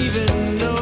even know.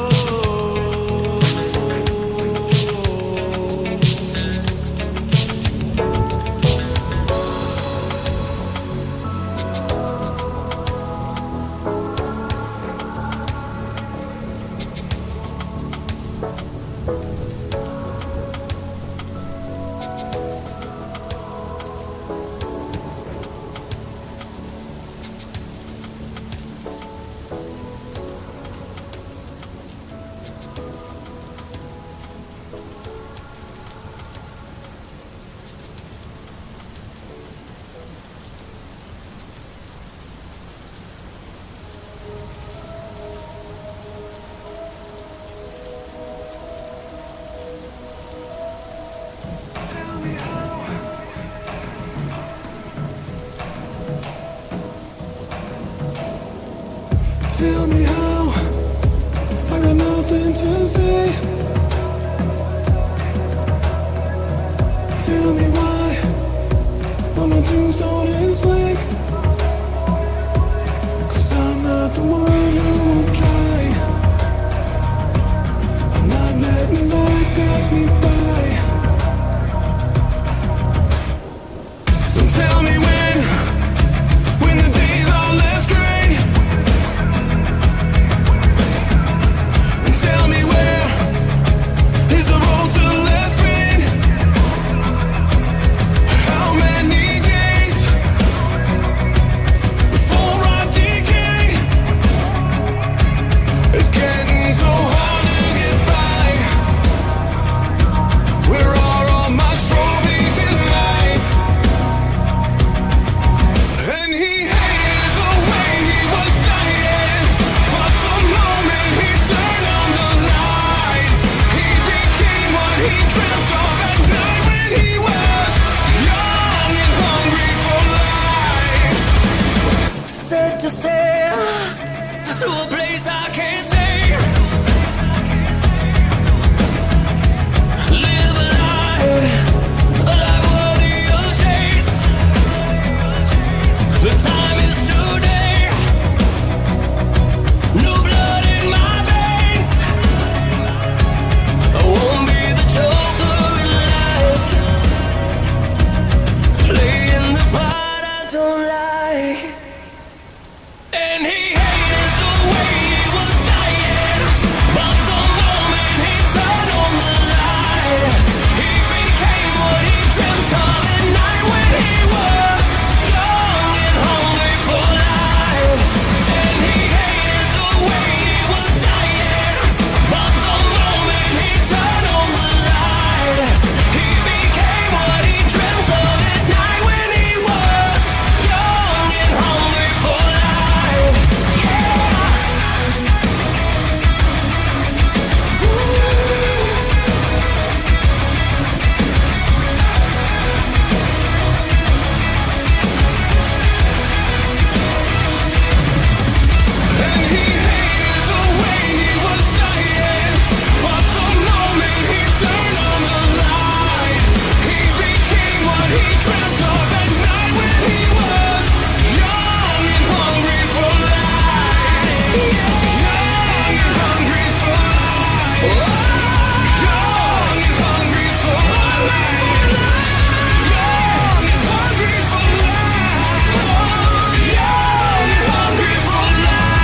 Tell me how, I got nothing to say. Tell me why, when my tombstone is blank. 'Cause I'm not the one who won't try. I'm not letting life pass me by. Don't tell me when the days are less gray. Tell me where is the road to less pain? How many days before I decay? It's getting so hard to get by. Where are all my trophies in life? And he hated the way he was dying, but the moment he turned on the light, he became what he dreamt of at night when he was young and hungry for life. Set to sail to a place I can't say. Live a life worthy of chase. The time is today. New blood in my veins. I won't be the joker in life, playing the part I don't like. And he hated the way he was dying, but the moment he turned on the light, he became what he dreamt of at night when he was young and hungry for life. And he hated the way he was dying, but the moment he turned on the light, he became what he dreamt of at night when he was young and hungry for life. Yeah. And he hated the way he was dying, but the moment he turned on the light, he became what he dreamt of at night when he was young and hungry for life. Young and hungry for life. Young and hungry for life. Young and hungry for life. Young and hungry for life.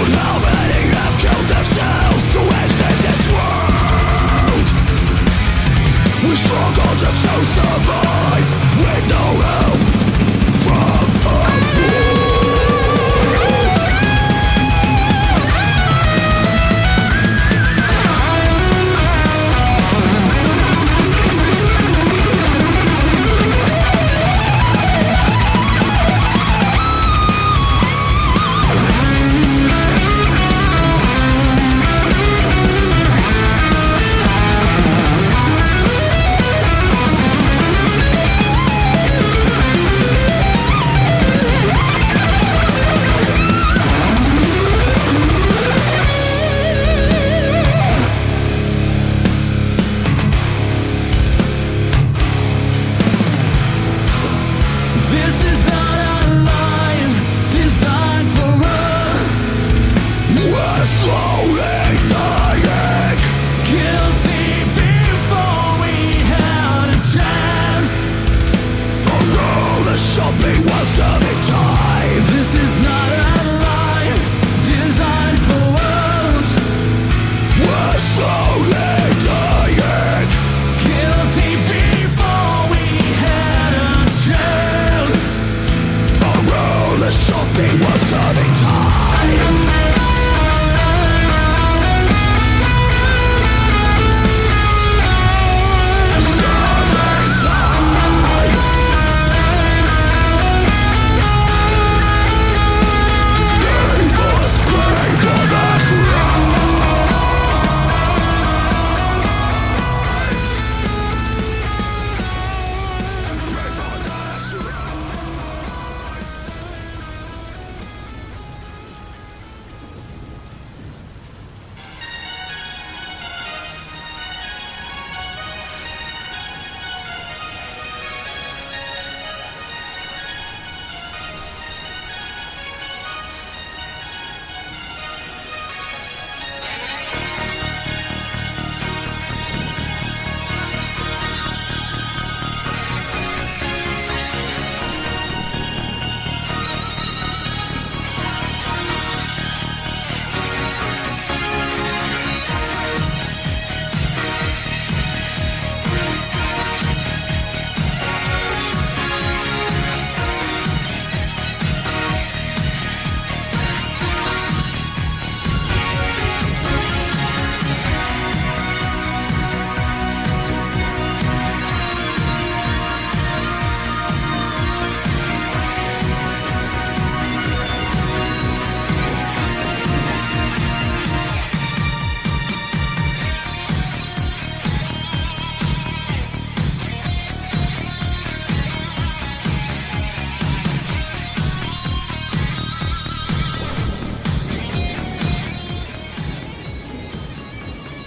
how many have killed themselves to exit this world? We struggle just to survive with no help from above.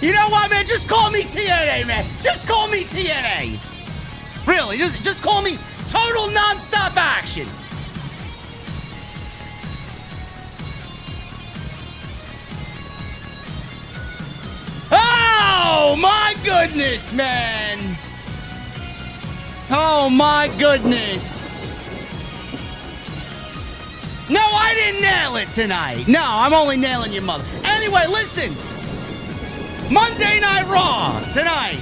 You know what, man? Just call me TNA, man. Just call me TNA. Really, just call me total non-stop action. Oh, my goodness, man. Oh, my goodness. No, I didn't nail it tonight. No, I'm only nailing your mother. Anyway, listen. Monday Night Raw tonight.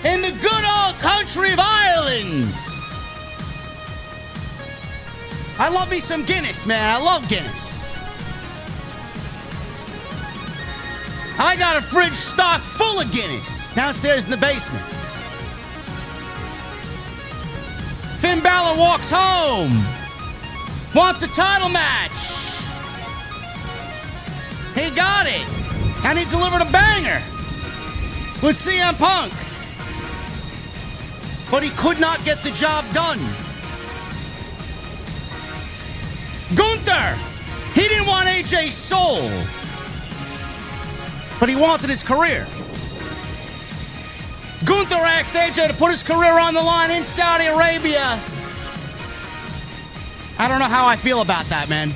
In the good old country of Ireland. I love me some Guinness, man. I love Guinness. I got a fridge stocked full of Guinness downstairs in the basement. Finn Balor walks home. Wants a title match. He got it. And he delivered a banger with CM Punk. But he could not get the job done. Gunther. He didn't want AJ's soul. But he wanted his career. Gunther asked AJ to put his career on the line in Saudi Arabia. I don't know how I feel about that, man.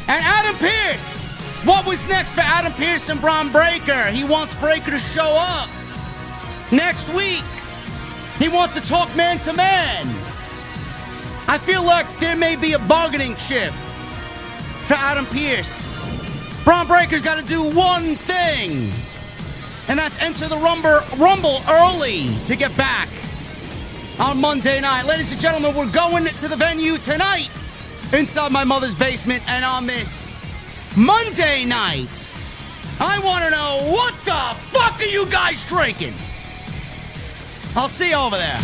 And Adam Pearce. What was next for Adam Pearce and Braun Breaker? He wants Breaker to show up next week. He wants to talk man to man. I feel like there may be a bargaining chip for Adam Pearce. Braun Breaker's got to do one thing, and that's enter the Rumble early to get back on Monday night. Ladies and gentlemen, we're going to the venue tonight inside my mother's basement, and on this Monday night, I want to know, what the fuck are you guys drinking? I'll see you over there.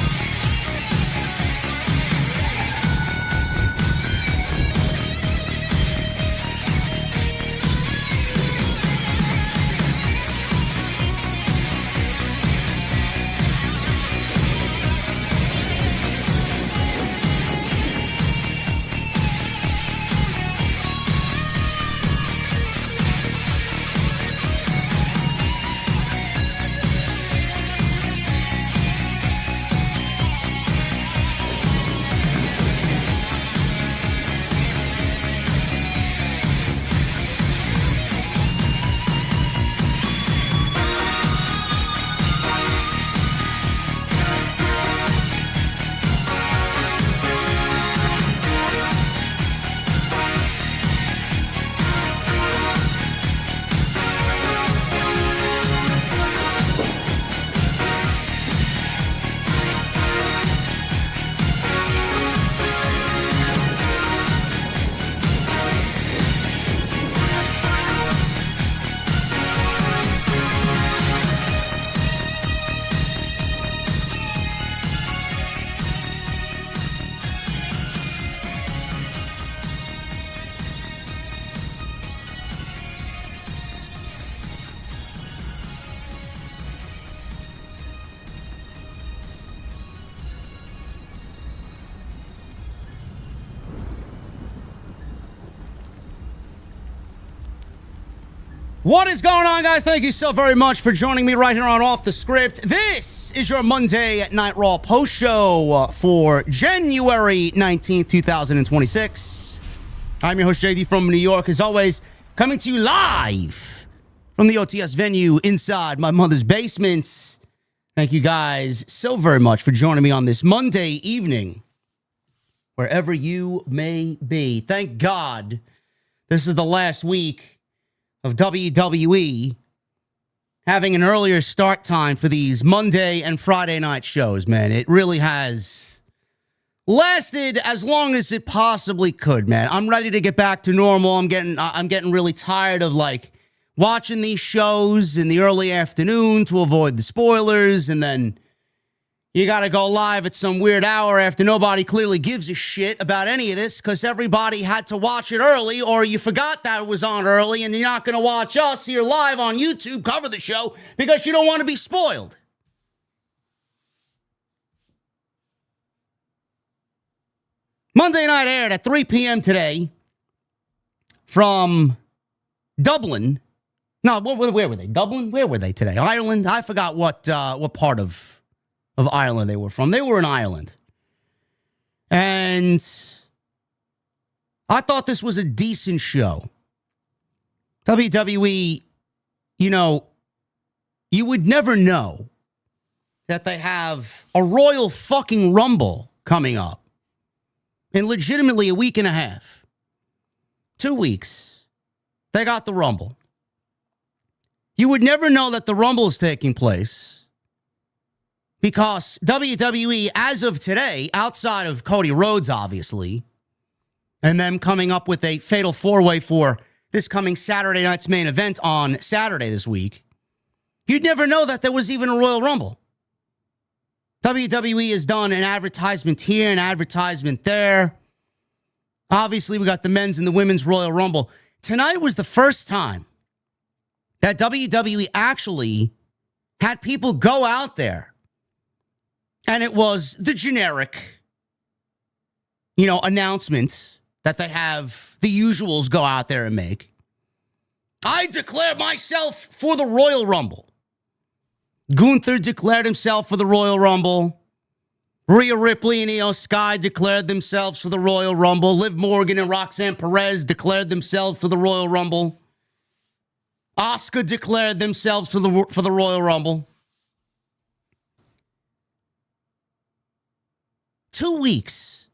What is going on, guys? Thank you so very much for joining me right here on Off the Script. This is your Monday Night Raw post show for January 19th, 2026. I'm your host, JD from New York, as always, coming to you live from the OTS venue inside my mother's basement. Thank you guys so very much for joining me on this Monday evening, wherever you may be. Thank God this is the last week of WWE having an earlier start time for these Monday and Friday night shows, man. It really has lasted as long as it possibly could, man. I'm ready to get back to normal. I'm getting really tired of watching these shows in the early afternoon to avoid the spoilers, and then you got to go live at some weird hour after nobody clearly gives a shit about any of this because everybody had to watch it early, or you forgot that it was on early and you're not going to watch us here live on YouTube cover the show because you don't want to be spoiled. Monday Night aired at 3 p.m. today from Dublin. No, where were they? Dublin? Where were they today? Ireland? I forgot what part of Ireland they were from. They were in Ireland. And I thought this was a decent show. WWE, you would never know that they have a Royal fucking Rumble coming up in legitimately a week and a half. 2 weeks. They got the Rumble. You would never know that the Rumble is taking place because WWE, as of today, outside of Cody Rhodes, obviously, and them coming up with a fatal four-way for this coming Saturday night's main event on Saturday this week, you'd never know that there was even a Royal Rumble. WWE has done an advertisement here, an advertisement there. Obviously, we got the men's and the women's Royal Rumble. Tonight was the first time that WWE actually had people go out there. And it was the generic, announcements that they have the usuals go out there and make. I declare myself for the Royal Rumble. Gunther declared himself for the Royal Rumble. Rhea Ripley and Io Sky declared themselves for the Royal Rumble. Liv Morgan and Roxanne Perez declared themselves for the Royal Rumble. Asuka declared themselves for the Royal Rumble. 2 weeks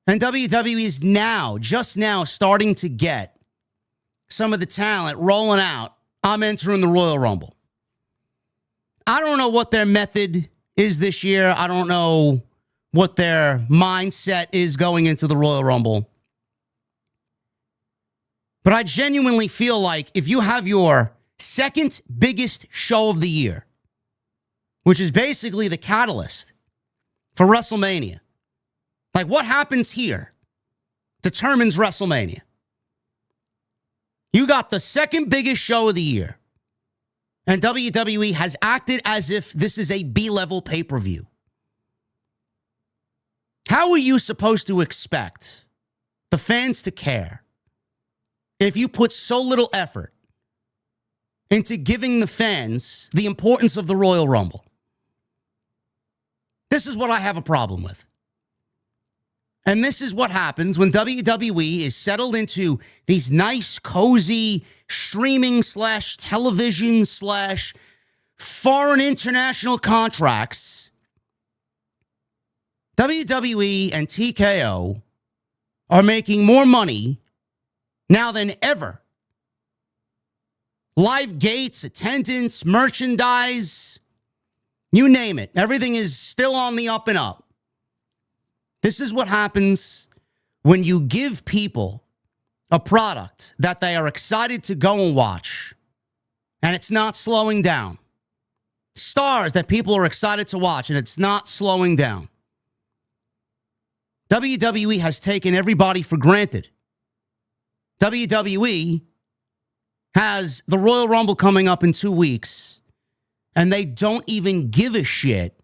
And WWE is now, just now, starting to get some of the talent rolling out. I'm entering the Royal Rumble. I don't know what their method is this year. I don't know what their mindset is going into the Royal Rumble. But I genuinely feel like if you have your second biggest show of the year, which is basically the catalyst for WrestleMania, like what happens here determines WrestleMania. You got the second biggest show of the year, and WWE has acted as if this is a B-level pay-per-view. How are you supposed to expect the fans to care if you put so little effort into giving the fans the importance of the Royal Rumble? This is what I have a problem with. And this is what happens when WWE is settled into these nice, cozy streaming/television/foreign international contracts. WWE and TKO are making more money now than ever. Live gates, attendance, merchandise, you name it. Everything is still on the up and up. This is what happens when you give people a product that they are excited to go and watch, and it's not slowing down. Stars that people are excited to watch, and it's not slowing down. WWE has taken everybody for granted. WWE has the Royal Rumble coming up in 2 weeks, and they don't even give a shit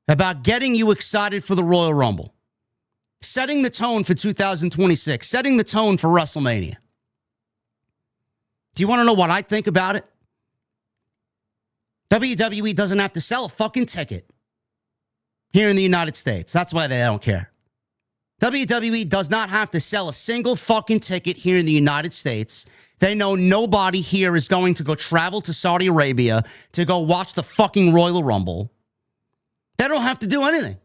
about getting you excited for the Royal Rumble, setting the tone for 2026, setting the tone for WrestleMania. Do you want to know what I think about it? WWE doesn't have to sell a fucking ticket here in the United States. That's why they don't care. WWE does not have to sell a single fucking ticket here in the United States. They know nobody here is going to go travel to Saudi Arabia to go watch the fucking Royal Rumble. They don't have to do anything.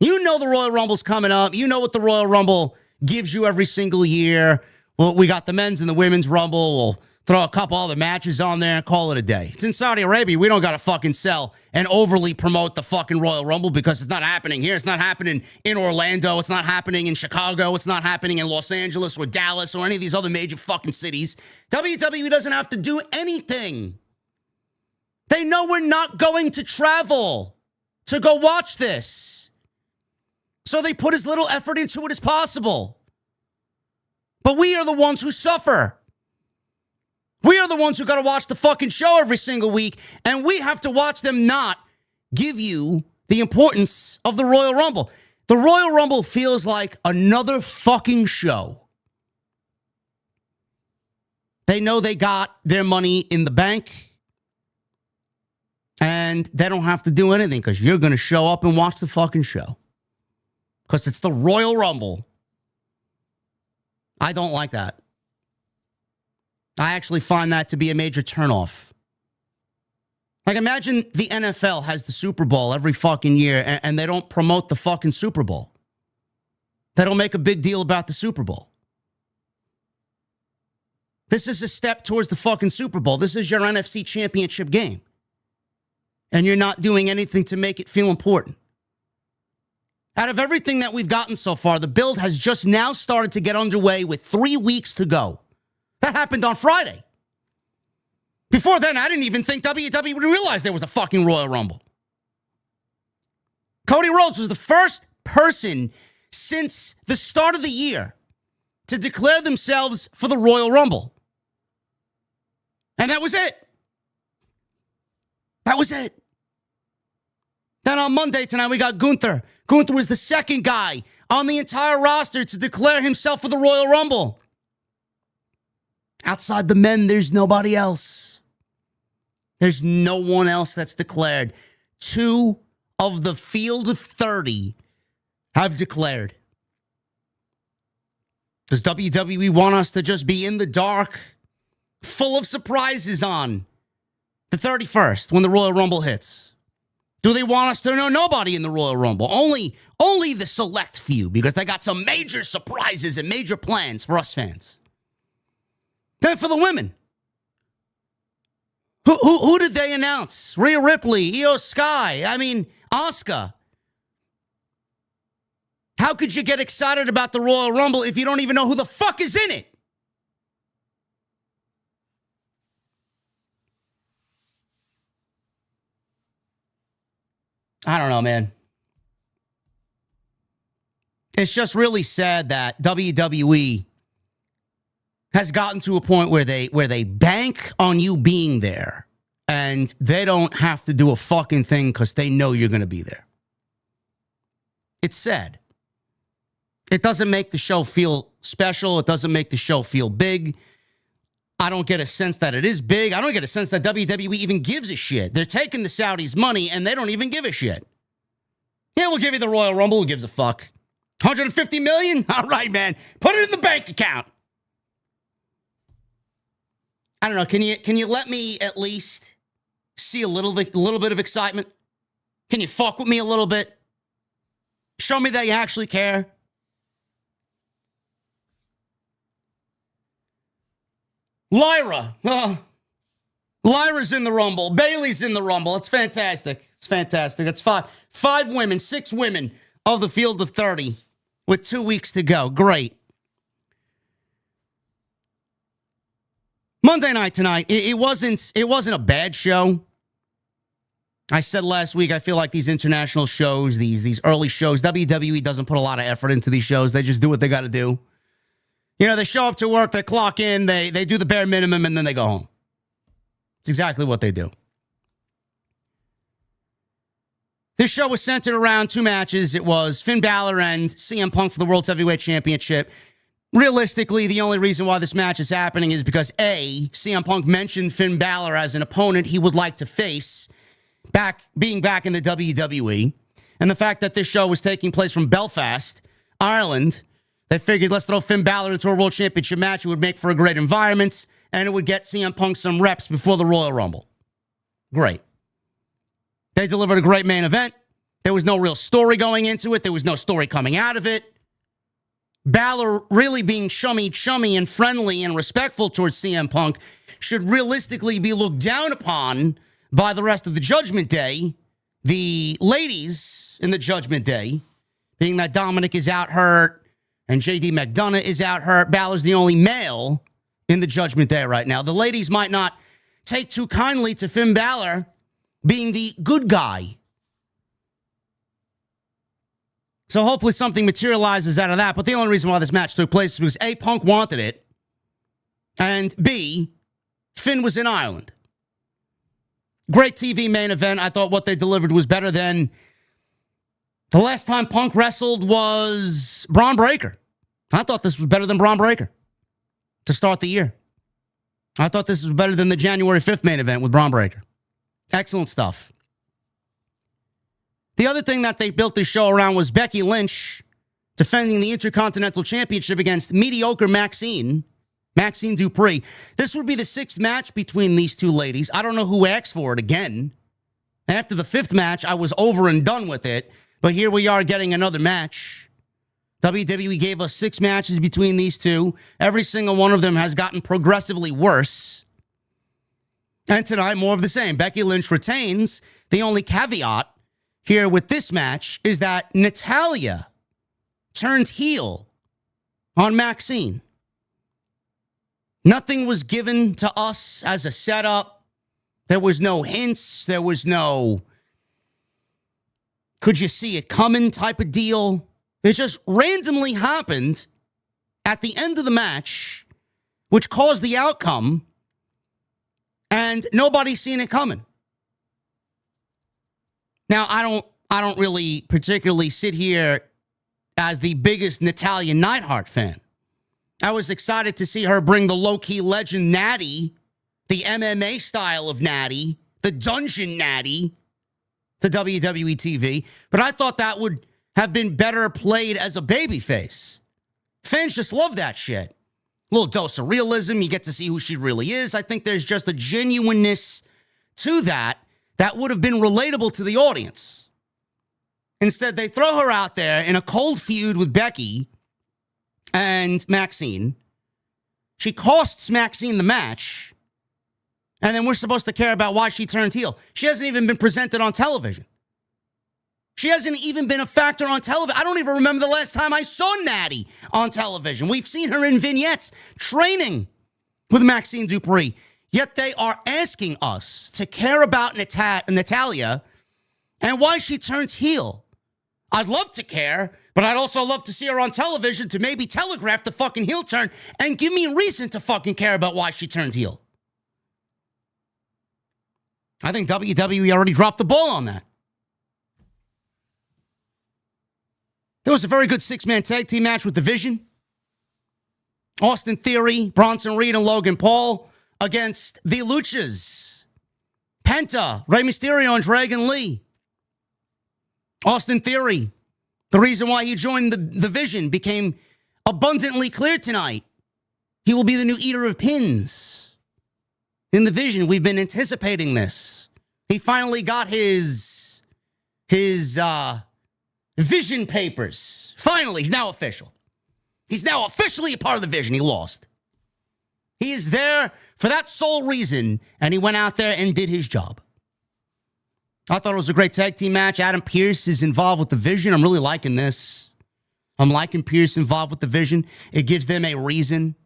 You know the Royal Rumble's coming up. You know what the Royal Rumble gives you every single year. Well, we got the men's and the women's Rumble. We'll throw a couple other matches on there and call it a day. It's in Saudi Arabia. We don't got to fucking sell and overly promote the fucking Royal Rumble because it's not happening here. It's not happening in Orlando. It's not happening in Chicago. It's not happening in Los Angeles or Dallas or any of these other major fucking cities. WWE doesn't have to do anything. They know we're not going to travel to go watch this. So they put as little effort into it as possible. But we are the ones who suffer. We are the ones who got to watch the fucking show every single week, and we have to watch them not give you the importance of the Royal Rumble. The Royal Rumble feels like another fucking show. They know they got their money in the bank, and they don't have to do anything because you're going to show up and watch the fucking show. Because it's the Royal Rumble. I don't like that. I actually find that to be a major turnoff. Like, imagine the NFL has the Super Bowl every fucking year and they don't promote the fucking Super Bowl. They don't make a big deal about the Super Bowl. This is a step towards the fucking Super Bowl. This is your NFC championship game. And you're not doing anything to make it feel important. Out of everything that we've gotten so far, the build has just now started to get underway with 3 weeks to go. That happened on Friday. Before then, I didn't even think WWE would realize there was a fucking Royal Rumble. Cody Rhodes was the first person since the start of the year to declare themselves for the Royal Rumble. And that was it. That was it. Then on Monday tonight, we got Gunther. Gunther was the second guy on the entire roster to declare himself for the Royal Rumble. Outside the men, there's nobody else. There's no one else that's declared. 2 of the field of 30 have declared. Does WWE want us to just be in the dark, full of surprises on the 31st when the Royal Rumble hits? Do they want us to know nobody in the Royal Rumble? Only the select few, because they got some major surprises and major plans for us fans. Then for the women, who did they announce? Rhea Ripley, Io Sky, Asuka. How could you get excited about the Royal Rumble if you don't even know who the fuck is in it? I don't know, man. It's just really sad that WWE has gotten to a point where they bank on you being there and they don't have to do a fucking thing because they know you're going to be there. It's sad. It doesn't make the show feel special. It doesn't make the show feel big. I don't get a sense that it is big. I don't get a sense that WWE even gives a shit. They're taking the Saudis' money, and they don't even give a shit. Yeah, we'll give you the Royal Rumble. Who gives a fuck? $150 million? All right, man. Put it in the bank account. I don't know. Can you let me at least see a little bit of excitement? Can you fuck with me a little bit? Show me that you actually care. Lyra. Lyra's in the Rumble. Bayley's in the Rumble. It's fantastic. It's fantastic. It's six women of the field of 30 with 2 weeks to go. Great. Monday night tonight, it wasn't a bad show. I said last week, I feel like these international shows, these early shows, WWE doesn't put a lot of effort into these shows. They just do what they got to do. You know, they show up to work, they clock in, they do the bare minimum, and then they go home. It's exactly what they do. This show was centered around two matches. It was Finn Balor and CM Punk for the World Heavyweight Championship. Realistically, the only reason why this match is happening is because, A, CM Punk mentioned Finn Balor as an opponent he would like to face, being back in the WWE, and the fact that this show was taking place from Belfast, Ireland. They figured, let's throw Finn Balor into a World Championship match. It would make for a great environment, and it would get CM Punk some reps before the Royal Rumble. Great. They delivered a great main event. There was no real story going into it. There was no story coming out of it. Balor really being chummy and friendly and respectful towards CM Punk should realistically be looked down upon by the rest of the Judgment Day. The ladies in the Judgment Day, being that Dominic is out hurt, and JD McDonough is out hurt. Balor's the only male in the Judgment Day right now. The ladies might not take too kindly to Finn Balor being the good guy. So hopefully something materializes out of that. But the only reason why this match took place was A, Punk wanted it, and B, Finn was in Ireland. Great TV main event. I thought what they delivered was better than the last time Punk wrestled was Braun Breaker. I thought this was better than Braun Breaker to start the year. I thought this was better than the January 5th main event with Braun Breaker. Excellent stuff. The other thing that they built this show around was Becky Lynch defending the Intercontinental Championship against mediocre Maxxine Dupri. This would be the sixth match between these two ladies. I don't know who asked for it again. After the fifth match, I was over and done with it. But here we are getting another match. WWE gave us 6 matches between these two. Every single one of them has gotten progressively worse. And tonight, more of the same. Becky Lynch retains. The only caveat here with this match is that Natalya turned heel on Maxxine. Nothing was given to us as a setup. There was no hints. There was no could you see it coming type of deal. It just randomly happened at the end of the match, which caused the outcome, and nobody's seen it coming. Now, I don't really particularly sit here as the biggest Natalya Neidhart fan. I was excited to see her bring the low-key legend Natty, the MMA style of Natty, the dungeon Natty, to WWE TV, but I thought that would have been better played as a babyface. Fans just love that shit. A little dose of realism. You get to see who she really is. I think there's just a genuineness to that that would have been relatable to the audience. Instead, they throw her out there in a cold feud with Becky and Maxxine. She costs Maxxine the match, and then we're supposed to care about why she turned heel. She hasn't even been presented on television. She hasn't even been a factor on television. I don't even remember the last time I saw Natty on television. We've seen her in vignettes training with Maxxine Dupri. Yet they are asking us to care about Natalya and why she turns heel. I'd love to care, but I'd also love to see her on television to maybe telegraph the fucking heel turn and give me a reason to fucking care about why she turned heel. I think WWE already dropped the ball on that. There was a very good six-man tag team match with The Vision. Austin Theory, Bronson Reed, and Logan Paul against the Luchas. Penta, Rey Mysterio, and Dragon Lee. Austin Theory, the reason why he joined the Vision became abundantly clear tonight. He will be the new eater of pins. In the Vision, we've been anticipating this. He finally got his Vision papers. Finally, he's now official. He's now officially a part of the Vision. He lost. He is there for that sole reason, and he went out there and did his job. I thought it was a great tag team match. Adam Pearce is involved with the Vision. I'm really liking this. I'm liking Pearce involved with the Vision. It gives them a reason.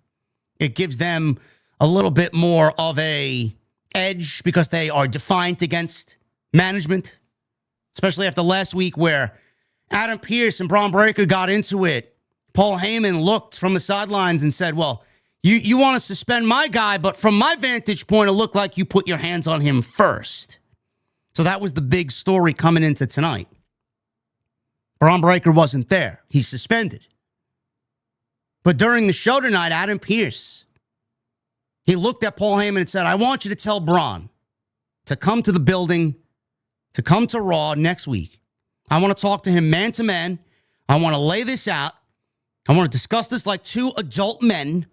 It gives them a little bit more of a edge because they are defiant against management, especially after last week where Adam Pearce and Braun Breaker got into it. Paul Heyman looked from the sidelines and said, well, you want to suspend my guy, but from my vantage point, it looked like you put your hands on him first. So that was the big story coming into tonight. Braun Breaker wasn't there. He's suspended. But during the show tonight, Adam Pearce, he looked at Paul Heyman and said, I want you to tell Braun to come to the building, to come to Raw next week. I want to talk to him man to man. I want to lay this out. I want to discuss this like two adult men.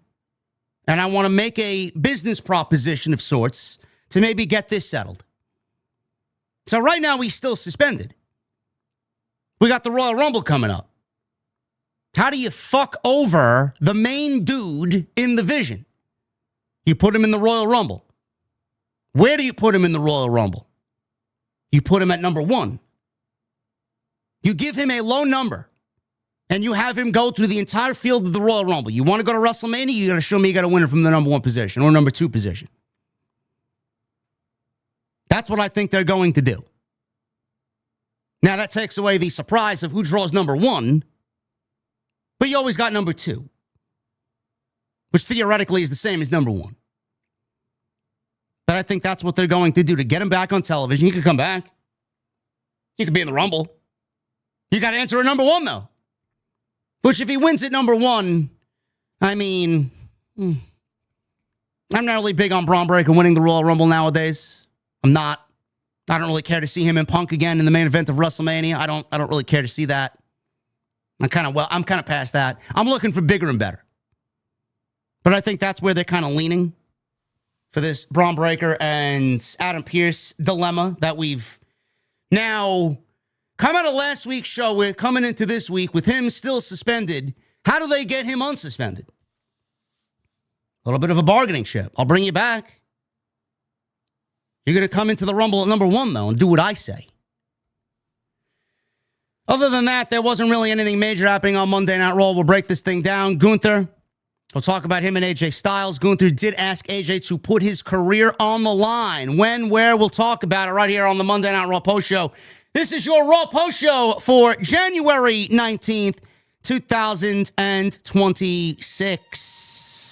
And I want to make a business proposition of sorts to maybe get this settled. So right now, he's still suspended. We got the Royal Rumble coming up. How do you fuck over the main dude in the Vision? You put him in the Royal Rumble. Where do you put him in the Royal Rumble? You put him at number 1. You give him a low number, and you have him go through the entire field of the Royal Rumble. You want to go to WrestleMania, you got to show me you got a winner from the number 1 position or number 2 position. That's what I think they're going to do. Now, that takes away the surprise of who draws number 1, but you always got number 2, which theoretically is the same as number 1. But I think that's what they're going to do to get him back on television. He could come back. He could be in the Rumble. You got to enter a number 1, though. Which, if he wins at number 1, I mean, I'm not really big on Braun Breaker winning the Royal Rumble nowadays. I'm not. I don't really care to see him and Punk again in the main event of WrestleMania. I don't really care to see that. I'm kind of past that. I'm looking for bigger and better. But I think that's where they're kind of leaning for this Braun Breaker and Adam Pearce dilemma that we've now come out of last week's show with, coming into this week with him still suspended. How do they get him unsuspended? A little bit of a bargaining chip. I'll bring you back. You're going to come into the Rumble at number 1, though, and do what I say. Other than that, there wasn't really anything major happening on Monday Night Raw. We'll break this thing down. Gunther, we'll talk about him and AJ Styles. Gunther did ask AJ to put his career on the line. When, where, we'll talk about it right here on the Monday Night Raw Post Show. This is your Raw Post Show for January 19th, 2026.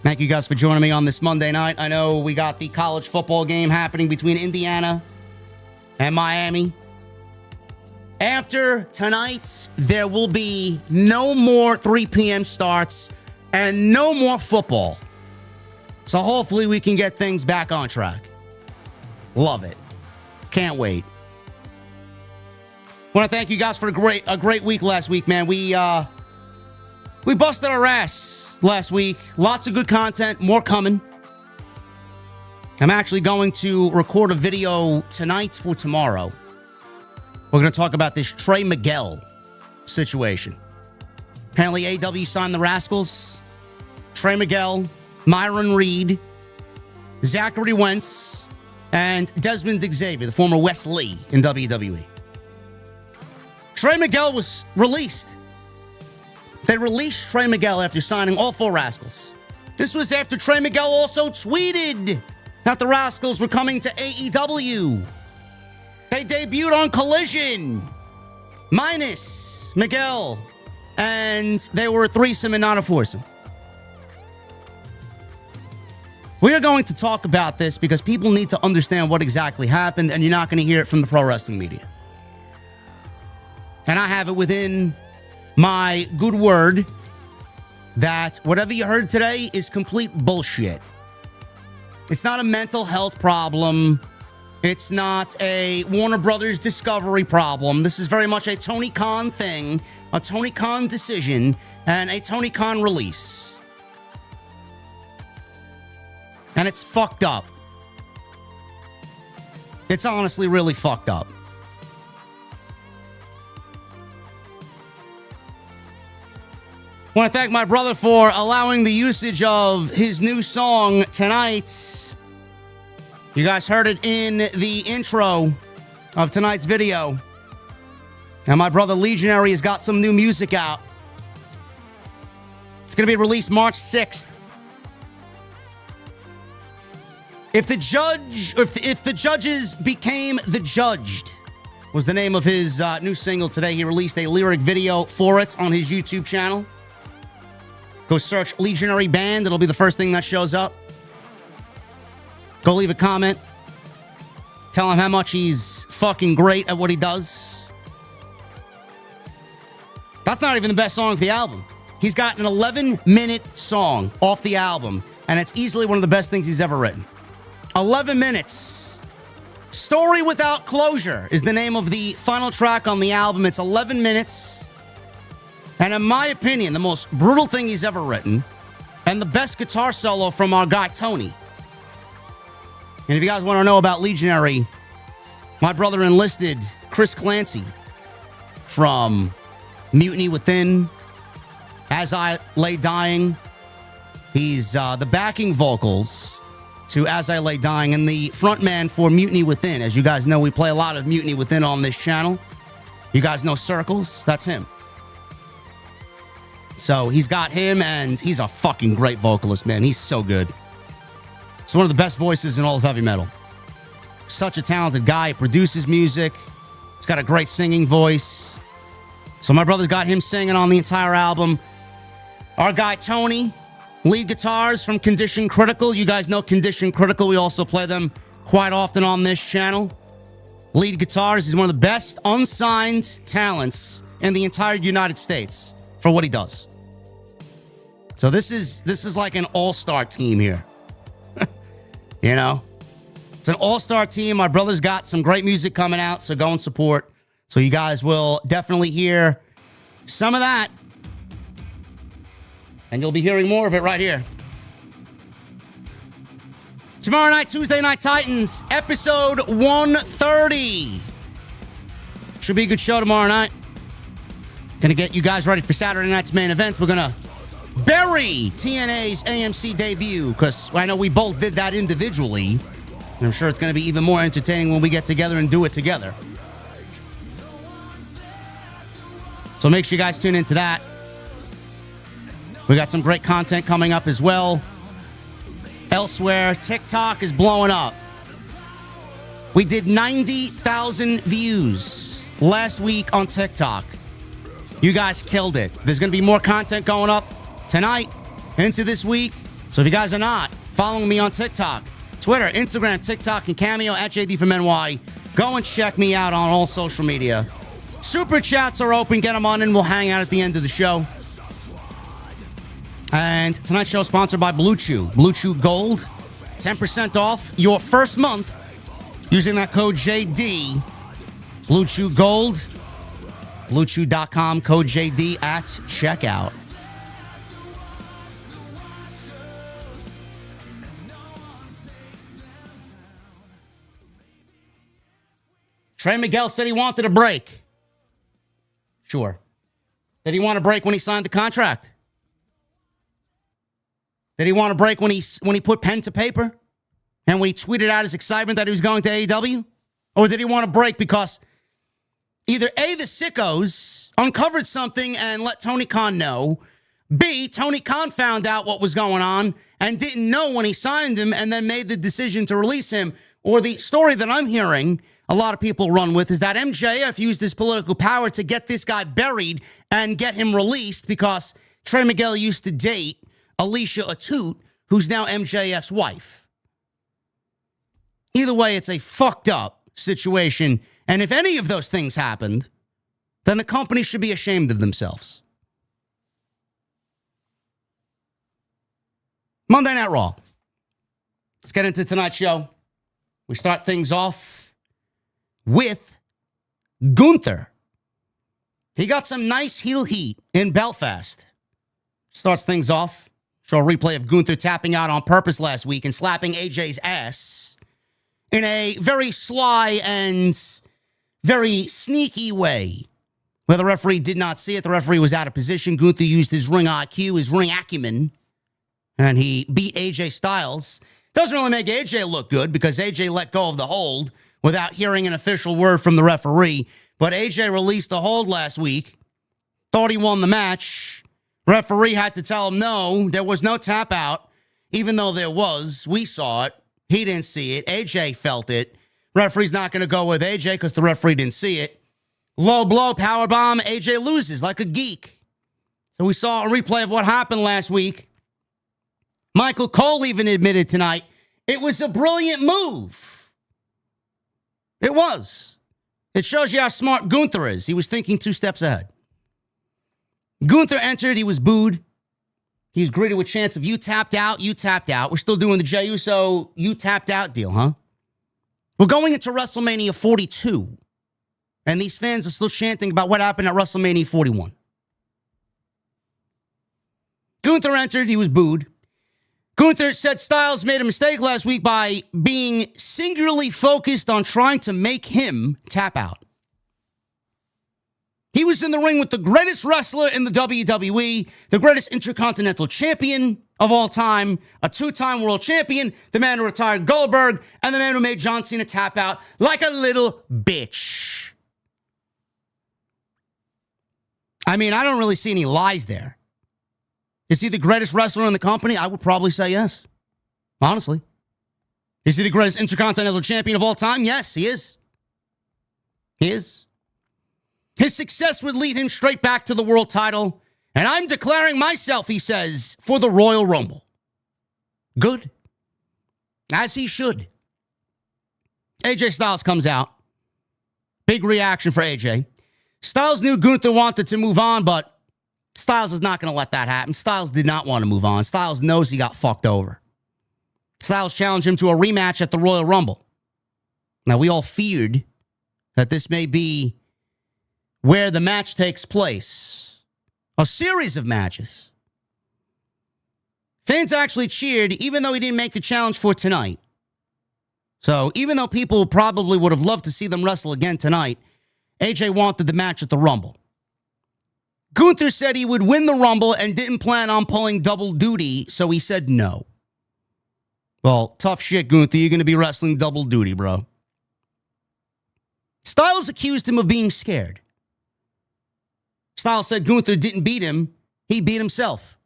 Thank you guys for joining me on this Monday night. I know we got the college football game happening between Indiana and Miami. After tonight, there will be no more 3 p.m. starts and no more football. So hopefully we can get things back on track. Love it. Can't wait. Want to thank you guys for a great week last week, man. We busted our ass last week. Lots of good content. More coming. I'm actually going to record a video tonight for tomorrow. We're going to talk about this Trey Miguel situation. Apparently, AEW signed the Rascals. Trey Miguel, Myron Reed, Zachary Wentz, and Desmond Xavier, the former Wes Lee in WWE. Trey Miguel was released. They released Trey Miguel after signing all 4 Rascals. This was after Trey Miguel also tweeted that the Rascals were coming to AEW. They debuted on Collision, minus Miguel, and they were a threesome and not a foursome. We are going to talk about this because people need to understand what exactly happened, and you're not going to hear it from the pro wrestling media. And I have it within my good word that whatever you heard today is complete bullshit. It's not a mental health problem. It's not a Warner Brothers Discovery problem. This is very much a Tony Khan thing, a Tony Khan decision, and a Tony Khan release. And it's fucked up. It's honestly really fucked up. I want to thank my brother for allowing the usage of his new song tonight. You guys heard it in the intro of tonight's video. And my brother Legionary has got some new music out. It's going to be released March 6th. If the judges became the judged was the name of his new single today. He released a lyric video for it on his YouTube channel. Go search Legionary Band. It'll be the first thing that shows up. Go leave a comment. Tell him how much he's fucking great at what he does. That's not even the best song of the album. He's got an 11-minute song off the album, and it's easily one of the best things he's ever written. 11 minutes. Story Without Closure is the name of the final track on the album. It's 11 minutes. And in my opinion, the most brutal thing he's ever written, and the best guitar solo from our guy, Tony. And if you guys want to know about Legionary, my brother enlisted Chris Clancy from Mutiny Within, As I Lay Dying. He's the backing vocals to As I Lay Dying and the frontman for Mutiny Within. As you guys know, we play a lot of Mutiny Within on this channel. You guys know Circles? That's him. So he's got him, and he's a fucking great vocalist, man. He's so good. He's one of the best voices in all of heavy metal. Such a talented guy. He produces music. He's got a great singing voice. So my brother's got him singing on the entire album. Our guy, Tony, lead guitars from Condition Critical. You guys know Condition Critical. We also play them quite often on this channel. Lead guitars. He's one of the best unsigned talents in the entire United States for what he does. So this is like an all-star team here. You know? It's an all-star team. My brother's got some great music coming out, so go and support. So you guys will definitely hear some of that. And you'll be hearing more of it right here. Tomorrow night, Tuesday Night Titans, episode 130. Should be a good show tomorrow night. Gonna get you guys ready for Saturday night's main event. We're gonna bury TNA's AMC debut, because I know we both did that individually. And I'm sure it's gonna be even more entertaining when we get together and do it together. So make sure you guys tune into that. We got some great content coming up as well. Elsewhere, TikTok is blowing up. We did 90,000 views last week on TikTok. You guys killed it. There's going to be more content going up tonight into this week. So if you guys are not following me on TikTok, Twitter, Instagram, TikTok, and Cameo at JD from NY, go and check me out on all social media. Super chats are open. Get them on in. We'll hang out at the end of the show. And tonight's show is sponsored by Blue Chew. Blue Chew Gold. 10% off your first month using that code JD. Blue Chew Gold. BlueChew.com, code JD at checkout. Trey Miguel said he wanted a break. Sure. Did he want a break when he signed the contract? Did he want a break when he put pen to paper? And when he tweeted out his excitement that he was going to AEW? Or did he want a break because either A, the sickos uncovered something and let Tony Khan know, B, Tony Khan found out what was going on and didn't know when he signed him and then made the decision to release him, or the story that I'm hearing a lot of people run with is that MJF used his political power to get this guy buried and get him released because Trey Miguel used to date Alicia Atout, who's now MJF's wife. Either way, it's a fucked up situation. And if any of those things happened, then the company should be ashamed of themselves. Monday Night Raw. Let's get into tonight's show. We start things off with Gunther. He got some nice heel heat in Belfast. Starts things off. Show a replay of Gunther tapping out on purpose last week and slapping AJ's ass in a very sly and very sneaky way. Where the referee did not see it. The referee was out of position. Gunther used his ring IQ, his ring acumen, and he beat AJ Styles. Doesn't really make AJ look good because AJ let go of the hold without hearing an official word from the referee. But AJ released the hold last week. Thought he won the match. Referee had to tell him no, there was no tap out. Even though there was, we saw it. He didn't see it. AJ felt it. Referee's not going to go with AJ because the referee didn't see it. Low blow, powerbomb. AJ loses like a geek. So we saw a replay of what happened last week. Michael Cole even admitted tonight it was a brilliant move. It was. It shows you how smart Gunther is. He was thinking 2 steps ahead. Gunther entered. He was booed. He was greeted with chants of, you tapped out, you tapped out. We're still doing the Jey Uso, you tapped out deal, huh? We're going into WrestleMania 42. And these fans are still chanting about what happened at WrestleMania 41. Gunther entered. He was booed. Gunther said Styles made a mistake last week by being singularly focused on trying to make him tap out. He was in the ring with the greatest wrestler in the WWE, the greatest Intercontinental champion of all time, a 2-time world champion, the man who retired Goldberg, and the man who made John Cena tap out like a little bitch. I mean, I don't really see any lies there. Is he the greatest wrestler in the company? I would probably say yes. Honestly. Is he the greatest Intercontinental champion of all time? Yes, he is. He is. His success would lead him straight back to the world title. And I'm declaring myself, he says, for the Royal Rumble. Good. As he should. AJ Styles comes out. Big reaction for AJ. Styles knew Gunther wanted to move on, but Styles is not going to let that happen. Styles did not want to move on. Styles knows he got fucked over. Styles challenged him to a rematch at the Royal Rumble. Now, we all feared that this may be where the match takes place. A series of matches. Fans actually cheered, even though he didn't make the challenge for tonight. So, even though people probably would have loved to see them wrestle again tonight, AJ wanted the match at the Rumble. Gunther said he would win the Rumble and didn't plan on pulling double duty, so he said no. Well, tough shit, Gunther. You're going to be wrestling double duty, bro. Styles accused him of being scared. Styles said Gunther didn't beat him. He beat himself.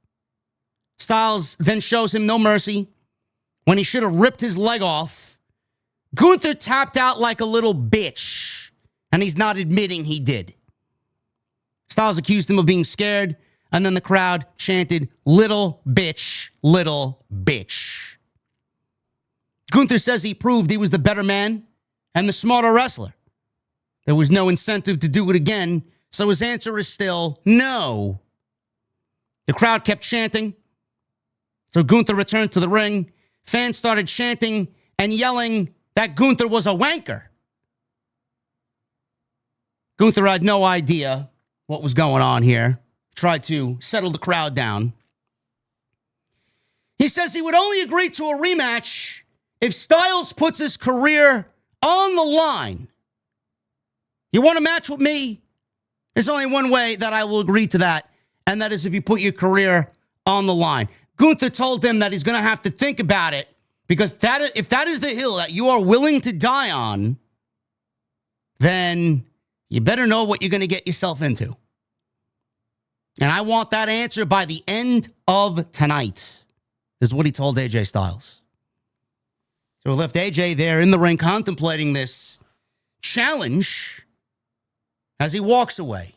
Styles then shows him no mercy when he should have ripped his leg off. Gunther tapped out like a little bitch, and he's not admitting he did. Styles accused him of being scared, and then the crowd chanted, little bitch, little bitch. Gunther says he proved he was the better man and the smarter wrestler. There was no incentive to do it again, so his answer is still no. The crowd kept chanting, so Gunther returned to the ring. Fans started chanting and yelling that Gunther was a wanker. Gunther had no idea what was going on here. Tried to settle the crowd down. He says he would only agree to a rematch if Styles puts his career on the line You want a match with me? There's only one way that I will agree to that, and that is if you put your career on the line. Gunther told him that he's going to have to think about it, because if that is the hill that you are willing to die on, then you better know what you're going to get yourself into. And I want that answer by the end of tonight, is what he told AJ Styles. So we left AJ there in the ring contemplating this challenge as he walks away.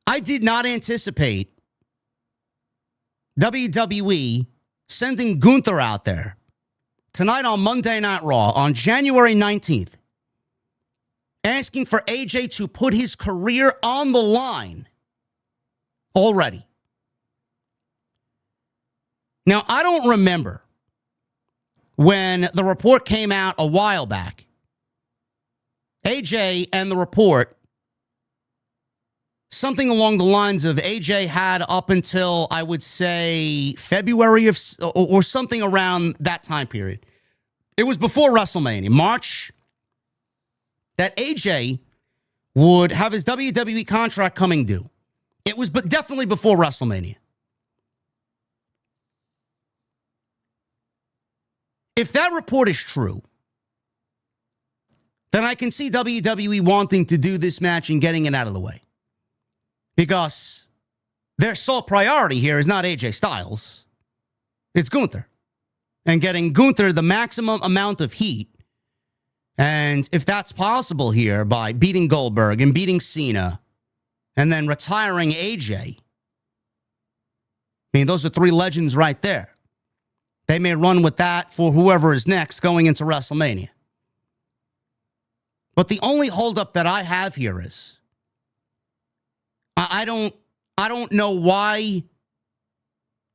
I did not anticipate WWE sending Gunther out there tonight on Monday Night Raw on January 19th, asking for AJ to put his career on the line already. Now, I don't remember when the report came out a while back. AJ and the report, something along the lines of AJ had up until, I would say, February or something around that time period. It was before WrestleMania, March, that AJ would have his WWE contract coming due. It was definitely before WrestleMania. If that report is true, then I can see WWE wanting to do this match and getting it out of the way. Because their sole priority here is not AJ Styles. It's Gunther. And getting Gunther the maximum amount of heat. And if that's possible here by beating Goldberg and beating Cena and then retiring AJ, I mean, those are three legends right there. They may run with that for whoever is next going into WrestleMania. But the only holdup that I have here is I don't know why.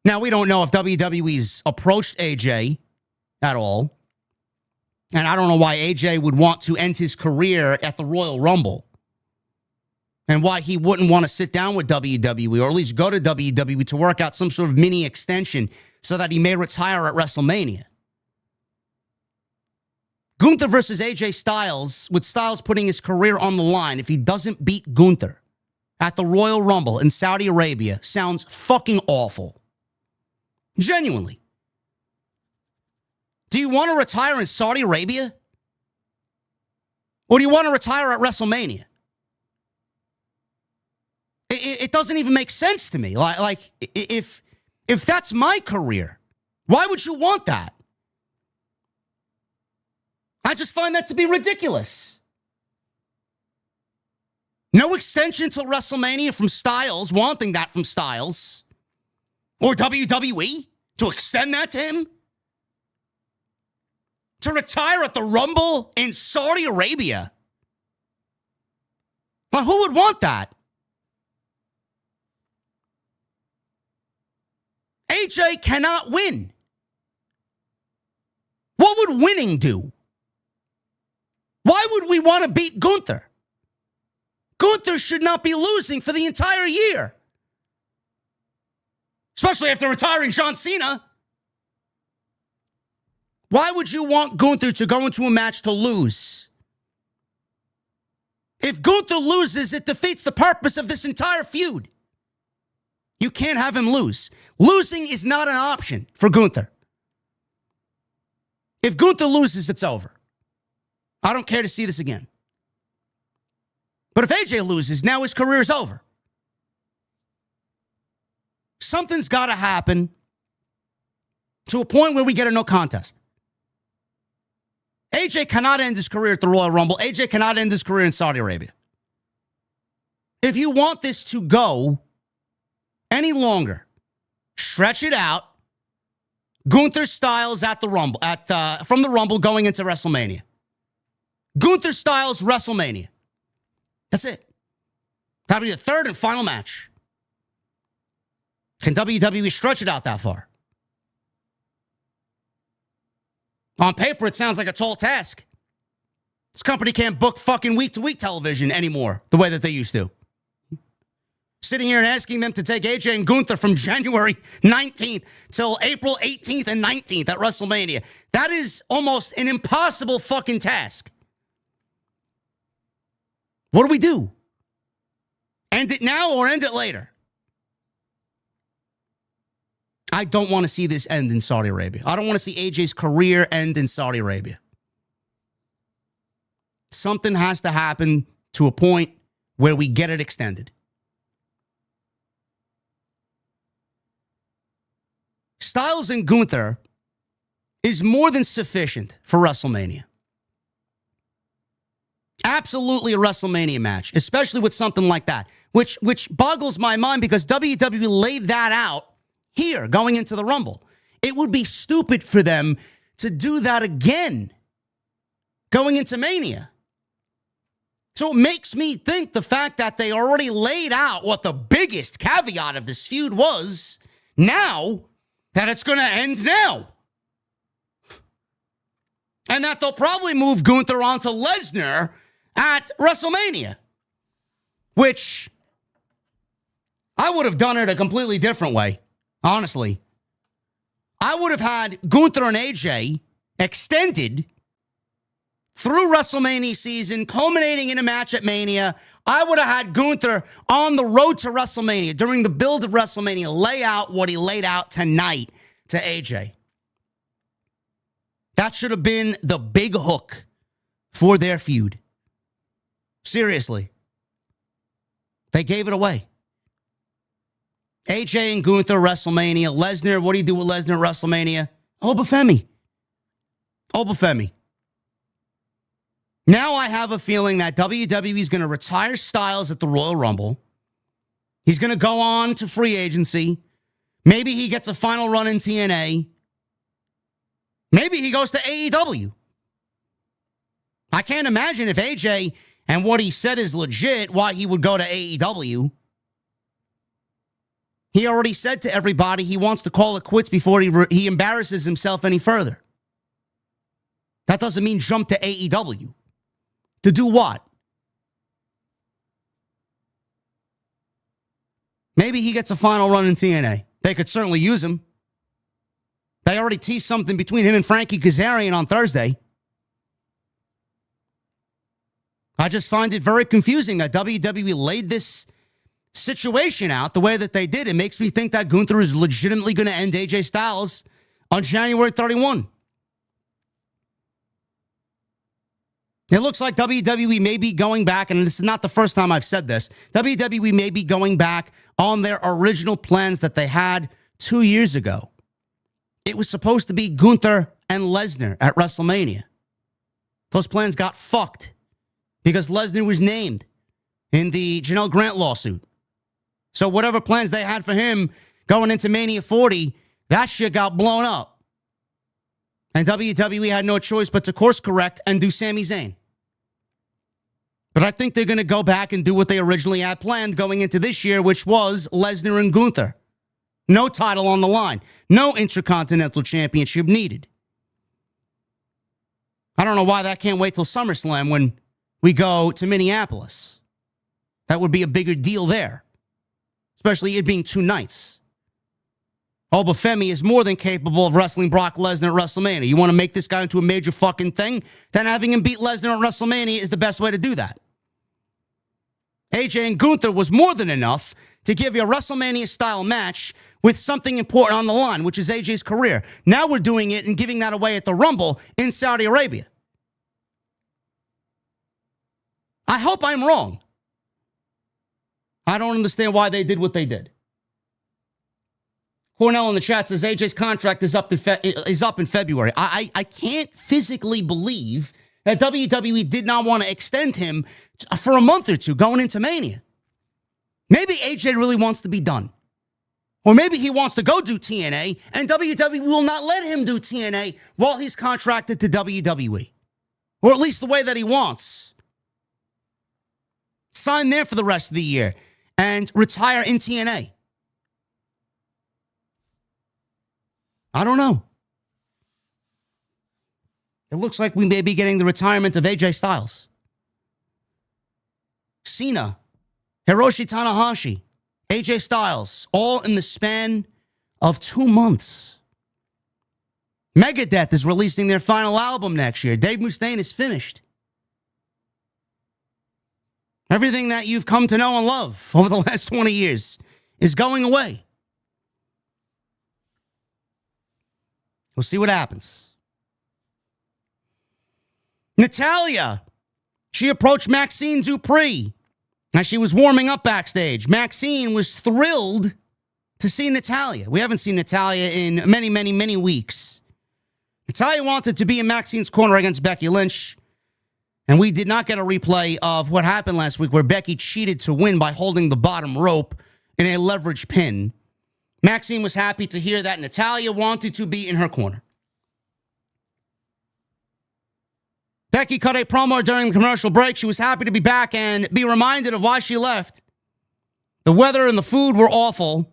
Now, we don't know if WWE's approached AJ at all. And I don't know why AJ would want to end his career at the Royal Rumble. And why he wouldn't want to sit down with WWE, or at least go to WWE to work out some sort of mini extension so that he may retire at WrestleMania. Gunther versus AJ Styles, with Styles putting his career on the line if he doesn't beat Gunther at the Royal Rumble in Saudi Arabia, sounds fucking awful. Genuinely. Do you want to retire in Saudi Arabia? Or do you want to retire at WrestleMania? It doesn't even make sense to me. Like if that's my career, why would you want that? I just find that to be ridiculous. No extension till WrestleMania from Styles, wanting that from Styles. Or WWE to extend that to him. To retire at the Rumble in Saudi Arabia. Well, who would want that? AJ cannot win. What would winning do? Why would we want to beat Gunther? Gunther should not be losing for the entire year. Especially after retiring John Cena. Why would you want Gunther to go into a match to lose? If Gunther loses, it defeats the purpose of this entire feud. You can't have him lose. Losing is not an option for Gunther. If Gunther loses, it's over. I don't care to see this again. But if AJ loses, now his career is over. Something's got to happen to a point where we get a no contest. AJ cannot end his career at the Royal Rumble. AJ cannot end his career in Saudi Arabia. If you want this to go any longer, stretch it out. Gunther Styles at the Rumble, from the Rumble going into WrestleMania. Gunther Styles WrestleMania. That's it. That'll be the third and final match. Can WWE stretch it out that far? On paper, it sounds like a tall task. This company can't book fucking week-to-week television anymore the way that they used to. Sitting here and asking them to take AJ and Gunther from January 19th till April 18th and 19th at WrestleMania. That is almost an impossible fucking task. What do we do? End it now or end it later? I don't want to see this end in Saudi Arabia. I don't want to see AJ's career end in Saudi Arabia. Something has to happen to a point where we get it extended. Styles and Gunther is more than sufficient for WrestleMania. Absolutely a WrestleMania match, especially with something like that, which boggles my mind because WWE laid that out here going into the Rumble. It would be stupid for them to do that again going into Mania. So it makes me think the fact that they already laid out what the biggest caveat of this feud was, now that it's going to end now. And that they'll probably move Gunther onto Lesnar at WrestleMania, which I would have done it a completely different way, honestly. I would have had Gunther and AJ extended through WrestleMania season, culminating in a match at Mania. I would have had Gunther on the road to WrestleMania during the build of WrestleMania, lay out what he laid out tonight to AJ. That should have been the big hook for their feud. Seriously. They gave it away. AJ and Gunther, WrestleMania. Lesnar, what do you do with Lesnar at WrestleMania? Obafemi. Now I have a feeling that WWE is going to retire Styles at the Royal Rumble. He's going to go on to free agency. Maybe he gets a final run in TNA. Maybe he goes to AEW. I can't imagine if AJ and what he said is legit, why he would go to AEW. He already said to everybody he wants to call it quits before he embarrasses himself any further. That doesn't mean jump to AEW. To do what? Maybe he gets a final run in TNA. They could certainly use him. They already teased something between him and Frankie Kazarian on Thursday. I just find it very confusing that WWE laid this situation out the way that they did. It makes me think that Gunther is legitimately going to end AJ Styles on January 31. It looks like WWE may be going back, and this is not the first time I've said this, WWE may be going back on their original plans that they had 2 years ago. It was supposed to be Gunther and Lesnar at WrestleMania. Those plans got fucked because Lesnar was named in the Janelle Grant lawsuit. So whatever plans they had for him going into Mania 40, that shit got blown up. And WWE had no choice but to course correct and do Sami Zayn. But I think they're going to go back and do what they originally had planned going into this year, which was Lesnar and Gunther. No title on the line. No Intercontinental Championship needed. I don't know why that can't wait till SummerSlam when we go to Minneapolis. That would be a bigger deal there. Especially it being 2 nights. Obafemi is more than capable of wrestling Brock Lesnar at WrestleMania. You want to make this guy into a major fucking thing? Then having him beat Lesnar at WrestleMania is the best way to do that. AJ and Gunther was more than enough to give you a WrestleMania-style match with something important on the line, which is AJ's career. Now we're doing it and giving that away at the Rumble in Saudi Arabia. I hope I'm wrong. I don't understand why they did what they did. Cornell in the chat says AJ's contract is up in February. I can't physically believe that WWE did not want to extend him for a month or two going into Mania. Maybe AJ really wants to be done. Or maybe he wants to go do TNA, and WWE will not let him do TNA while he's contracted to WWE. Or at least the way that he wants. Sign there for the rest of the year and retire in TNA. I don't know. It looks like we may be getting the retirement of AJ Styles. Cena, Hiroshi Tanahashi, AJ Styles, all in the span of 2 months. Megadeth is releasing their final album next year. Dave Mustaine is finished. Everything that you've come to know and love over the last 20 years is going away. We'll see what happens. Natalya, she approached Maxxine Dupri as she was warming up backstage. Maxxine was thrilled to see Natalya. We haven't seen Natalya in many, many, many weeks. Natalya wanted to be in Maxxine's corner against Becky Lynch, and we did not get a replay of what happened last week where Becky cheated to win by holding the bottom rope in a leverage pin. Maxxine was happy to hear that Natalya wanted to be in her corner. Becky cut a promo during the commercial break. She was happy to be back and be reminded of why she left. The weather and the food were awful.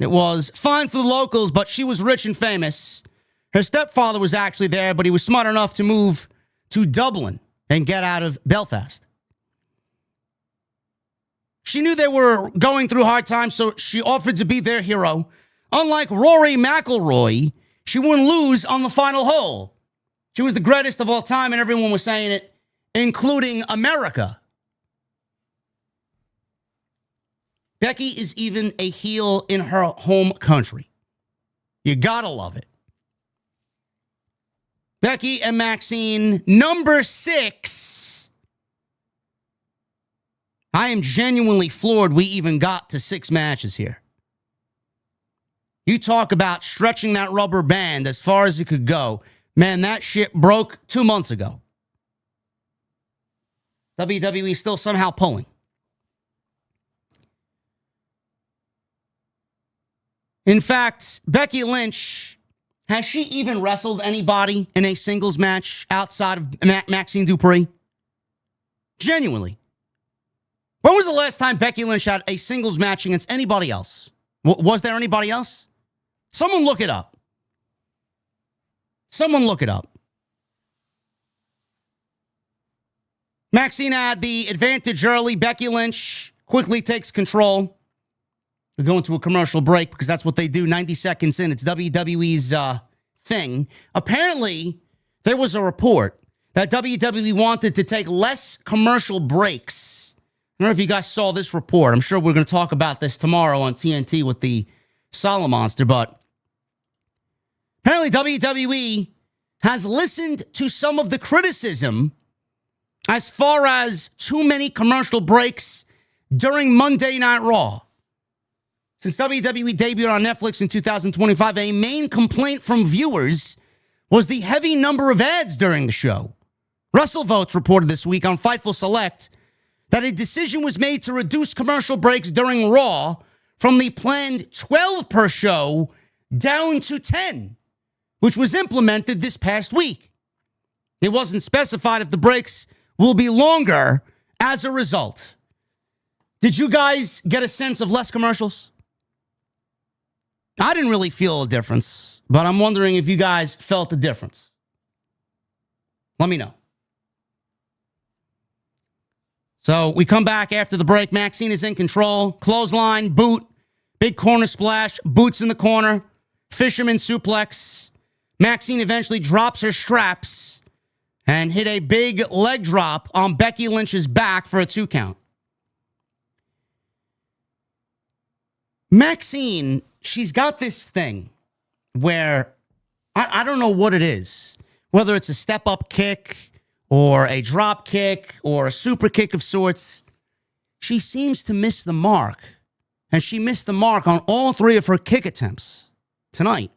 It was fine for the locals, but she was rich and famous. Her stepfather was actually there, but he was smart enough to move to Dublin and get out of Belfast. She knew they were going through hard times, so she offered to be their hero. Unlike Rory McIlroy, she wouldn't lose on the final hole. She was the greatest of all time, and everyone was saying it, including America. Becky is even a heel in her home country. You gotta love it. Becky and Maxxine, number 6. I am genuinely floored we even got to 6 matches here. You talk about stretching that rubber band as far as it could go. Man, that shit broke 2 months ago. WWE still somehow pulling. In fact, Becky Lynch, has she even wrestled anybody in a singles match outside of Maxxine Dupri? Genuinely. When was the last time Becky Lynch had a singles match against anybody else? Was there anybody else? Someone look it up. Someone look it up. Maxxine had the advantage early. Becky Lynch quickly takes control. We're going to a commercial break because that's what they do. 90 seconds in, it's WWE's thing. Apparently, there was a report that WWE wanted to take less commercial breaks. I don't know if you guys saw this report. I'm sure we're going to talk about this tomorrow on TNT with the Solid Monster, but apparently WWE has listened to some of the criticism as far as too many commercial breaks during Monday Night Raw. Since WWE debuted on Netflix in 2025, a main complaint from viewers was the heavy number of ads during the show. WrestleVotes reported this week on Fightful Select that a decision was made to reduce commercial breaks during Raw from the planned 12 per show down to 10, which was implemented this past week. It wasn't specified if the breaks will be longer as a result. Did you guys get a sense of less commercials? I didn't really feel a difference, but I'm wondering if you guys felt a difference. Let me know. So we come back after the break. Maxxine is in control. Clothesline, boot, big corner splash, boots in the corner, fisherman suplex. Maxxine eventually drops her straps and hit a big leg drop on Becky Lynch's back for a 2 count. Maxxine, she's got this thing where I don't know what it is, whether it's a step-up kick or a drop kick or a super kick of sorts. She seems to miss the mark, and she missed the mark on all 3 of her kick attempts tonight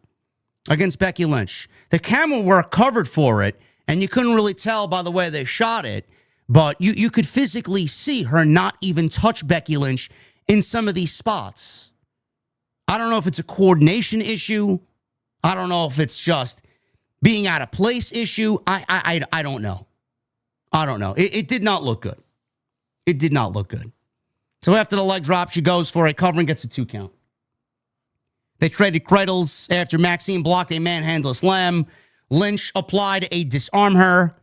against Becky Lynch. The camera work covered for it, and you couldn't really tell by the way they shot it, but you could physically see her not even touch Becky Lynch in some of these spots. I don't know if it's a coordination issue. I don't know if it's just being out of place issue. I don't know. I don't know. It did not look good. It did not look good. So after the leg drop, she goes for a cover and gets a 2 count. They traded cradles after Maxxine blocked a manhandle slam. Lynch applied a disarm her.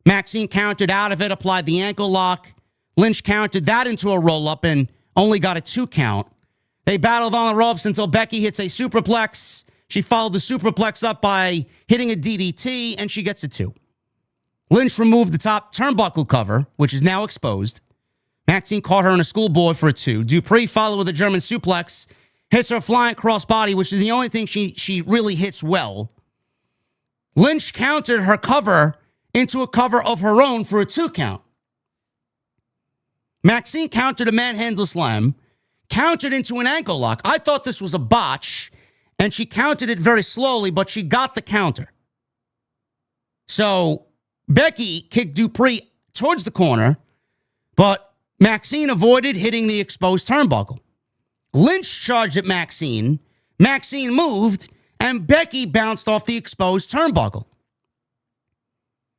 Maxxine countered out of it, applied the ankle lock. Lynch countered that into a roll-up, and only got a 2 count. They battled on the ropes until Becky hits a superplex. She followed the superplex up by hitting a DDT, and she gets a 2. Lynch removed the top turnbuckle cover, which is now exposed. Maxxine caught her in a schoolboy for a 2. Dupri followed with a German suplex, hits her flying crossbody, which is the only thing she really hits well. Lynch countered her cover into a cover of her own for a 2 count. Maxxine countered a manhandle slam, countered into an ankle lock. I thought this was a botch, and she countered it very slowly, but she got the counter. So Becky kicked Dupri towards the corner, but Maxxine avoided hitting the exposed turnbuckle. Lynch charged at Maxxine. Maxxine moved, and Becky bounced off the exposed turnbuckle.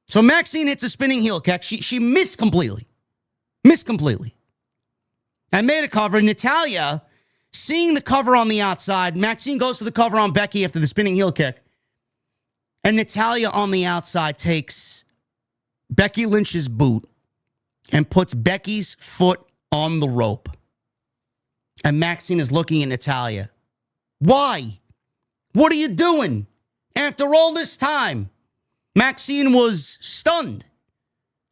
So Maxxine hits a spinning heel kick. She missed completely. And made a cover. Natalya, seeing the cover on the outside, Maxxine goes for the cover on Becky after the spinning heel kick. And Natalya on the outside takes Becky Lynch's boot and puts Becky's foot on the rope. And Maxxine is looking at Natalya. Why? What are you doing? After all this time, Maxxine was stunned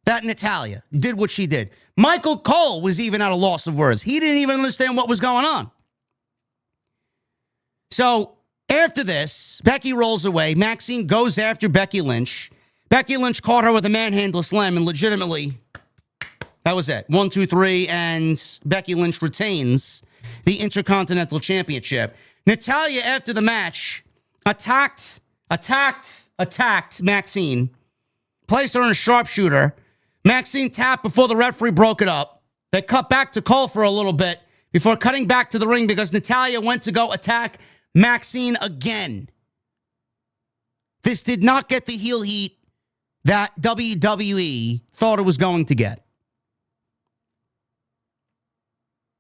that Natalya did what she did. Michael Cole was even at a loss of words. He didn't even understand what was going on. So after this, Becky rolls away. Maxxine goes after Becky Lynch. Becky Lynch caught her with a manhandle slam, and legitimately, that was it. 1, 2, 3, and Becky Lynch retains the Intercontinental Championship. Natalya, after the match, attacked Maxxine, placed her in a sharpshooter. Maxxine tapped before the referee broke it up. They cut back to Cole for a little bit before cutting back to the ring because Natalya went to go attack Maxxine again. This did not get the heel heat that WWE thought it was going to get.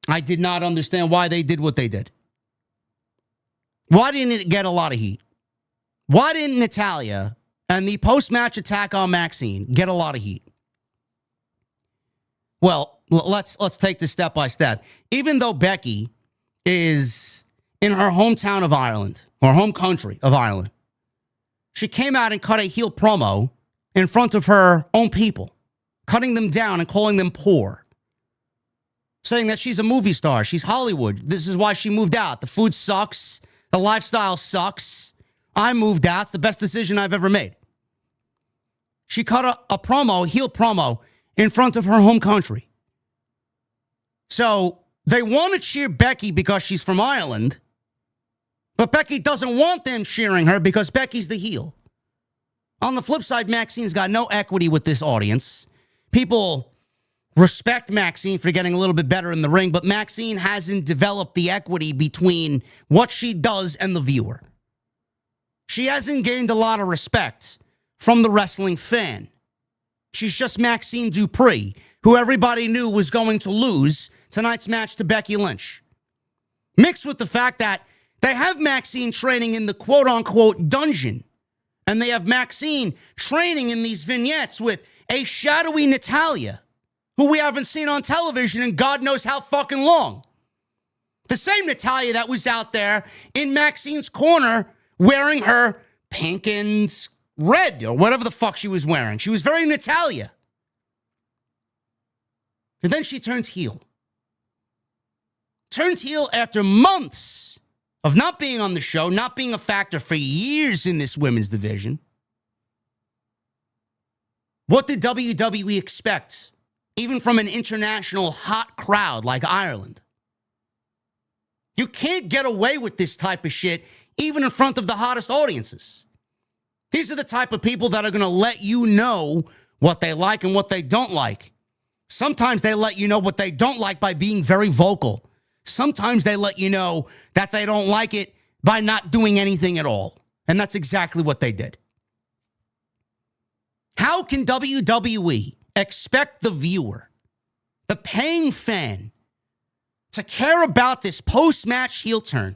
I did not understand why they did what they did. Why didn't it get a lot of heat? Why didn't Natalya and the post-match attack on Maxxine get a lot of heat? Well, let's take this step by step. Even though Becky is in her hometown of Ireland, or home country of Ireland, she came out and cut a heel promo in front of her own people, cutting them down and calling them poor, saying that she's a movie star, she's Hollywood. This is why she moved out. The food sucks. The lifestyle sucks. I moved out. It's the best decision I've ever made. She cut a promo, heel promo, in front of her home country. So they want to cheer Becky because she's from Ireland, but Becky doesn't want them cheering her because Becky's the heel. On the flip side, Maxxine's got no equity with this audience. People respect Maxxine for getting a little bit better in the ring, but Maxxine hasn't developed the equity between what she does and the viewer. She hasn't gained a lot of respect from the wrestling fan. She's just Maxxine Dupri, who everybody knew was going to lose tonight's match to Becky Lynch. Mixed with the fact that they have Maxxine training in the quote-unquote dungeon, and they have Maxxine training in these vignettes with a shadowy Natalya, who we haven't seen on television in God knows how fucking long. The same Natalya that was out there in Maxxine's corner wearing her pink and red or whatever the fuck she was wearing. She was very Natalya. And then she turns heel. Turns heel after months of not being on the show, not being a factor for years in this women's division. What did WWE expect, even from an international hot crowd like Ireland? You can't get away with this type of shit even in front of the hottest audiences. These are the type of people that are going to let you know what they like and what they don't like. Sometimes they let you know what they don't like by being very vocal. Sometimes they let you know that they don't like it by not doing anything at all. And that's exactly what they did. How can WWE expect the viewer, the paying fan, to care about this post-match heel turn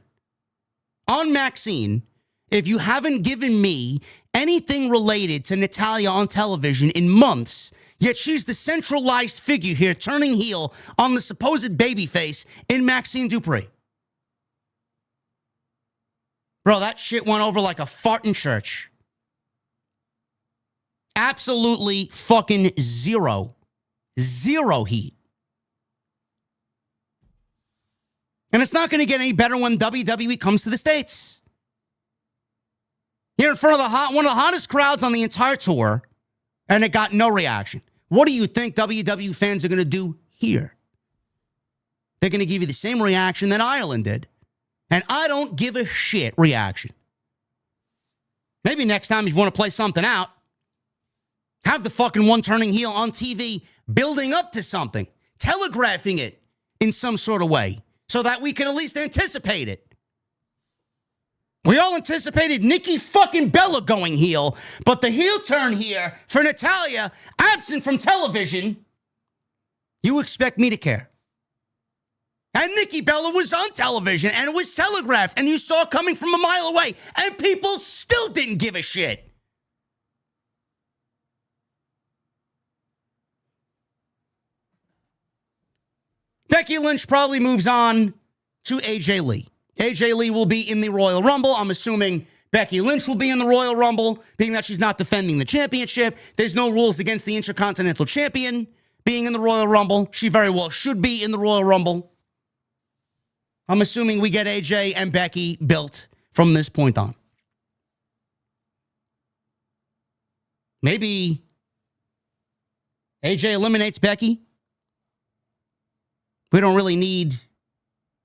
on Maxxine if you haven't given me anything related to Natalya on television in months, yet she's the centralized figure here turning heel on the supposed babyface in Maxxine Dupri. Bro, that shit went over like a fart in church. Absolutely fucking zero heat. And it's not going to get any better when WWE comes to the States. Here in front of one of the hottest crowds on the entire tour, and it got no reaction. What do you think WWE fans are going to do here? They're going to give you the same reaction that Ireland did. And I don't give a shit reaction. Maybe next time if you want to play something out, have the fucking one turning heel on TV building up to something, telegraphing it in some sort of way so that we can at least anticipate it. We all anticipated Nikki fucking Bella going heel, but the heel turn here for Natalya, absent from television, you expect me to care. And Nikki Bella was on television, and it was telegraphed, and you saw it coming from a mile away, and people still didn't give a shit. Becky Lynch probably moves on to AJ Lee. AJ Lee will be in the Royal Rumble. I'm assuming Becky Lynch will be in the Royal Rumble, being that she's not defending the championship. There's no rules against the Intercontinental Champion being in the Royal Rumble. She very well should be in the Royal Rumble. I'm assuming we get AJ and Becky built from this point on. Maybe AJ eliminates Becky. We don't really need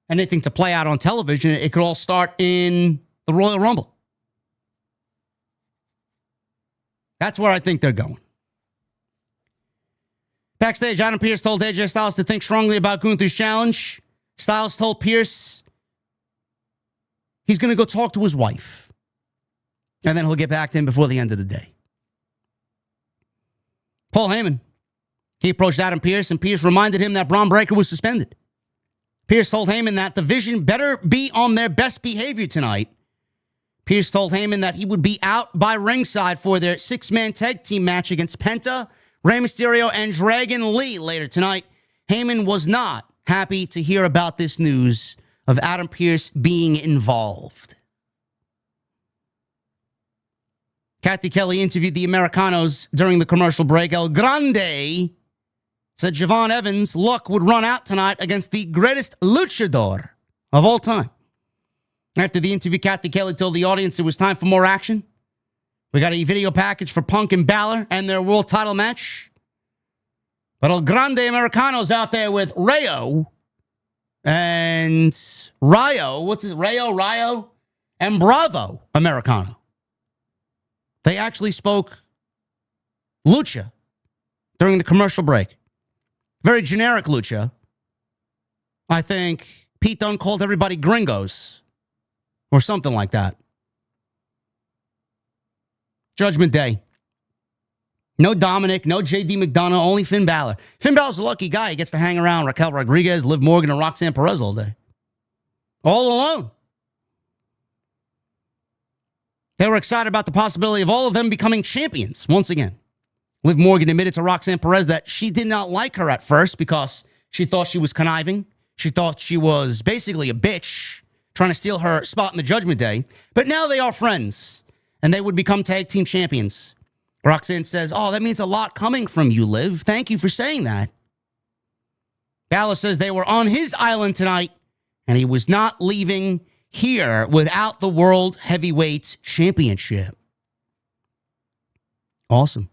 anything to play out on television. It could all start in the Royal Rumble. That's where I think they're going. Backstage, Adam Pearce told AJ Styles to think strongly about Gunther's challenge. Styles told Pearce he's going to go talk to his wife. And then he'll get back to him before the end of the day. Paul Heyman. He approached Adam Pearce, and Pearce reminded him that Braun Breaker was suspended. Pearce told Heyman that the Vision better be on their best behavior tonight. Pearce told Heyman that he would be out by ringside for their six-man tag team match against Penta, Rey Mysterio, and Dragon Lee later tonight. Heyman was not happy to hear about this news of Adam Pearce being involved. Kathy Kelly interviewed the Americanos during the commercial break. El Grande said Javon Evans' luck would run out tonight against the greatest luchador of all time. After the interview, Kathy Kelly told the audience it was time for more action. We got a video package for Punk and Balor and their world title match. But El Grande Americano's out there with Rayo and Rayo, and Bravo Americano. They actually spoke lucha during the commercial break. Very generic lucha. I think Pete Dunne called everybody gringos or something like that. Judgment Day. No Dominic, no J.D. McDonough, only Finn Balor. Finn Balor's a lucky guy. He gets to hang around Raquel Rodriguez, Liv Morgan, and Roxanne Perez all day. All alone. They were excited about the possibility of all of them becoming champions once again. Liv Morgan admitted to Roxanne Perez that she did not like her at first because she thought she was conniving. She thought she was basically a bitch trying to steal her spot in the Judgment Day. But now they are friends, and they would become tag team champions. Roxanne says, "Oh, that means a lot coming from you, Liv. Thank you for saying that." Balor says they were on his island tonight, and he was not leaving here without the World Heavyweight Championship. Awesome.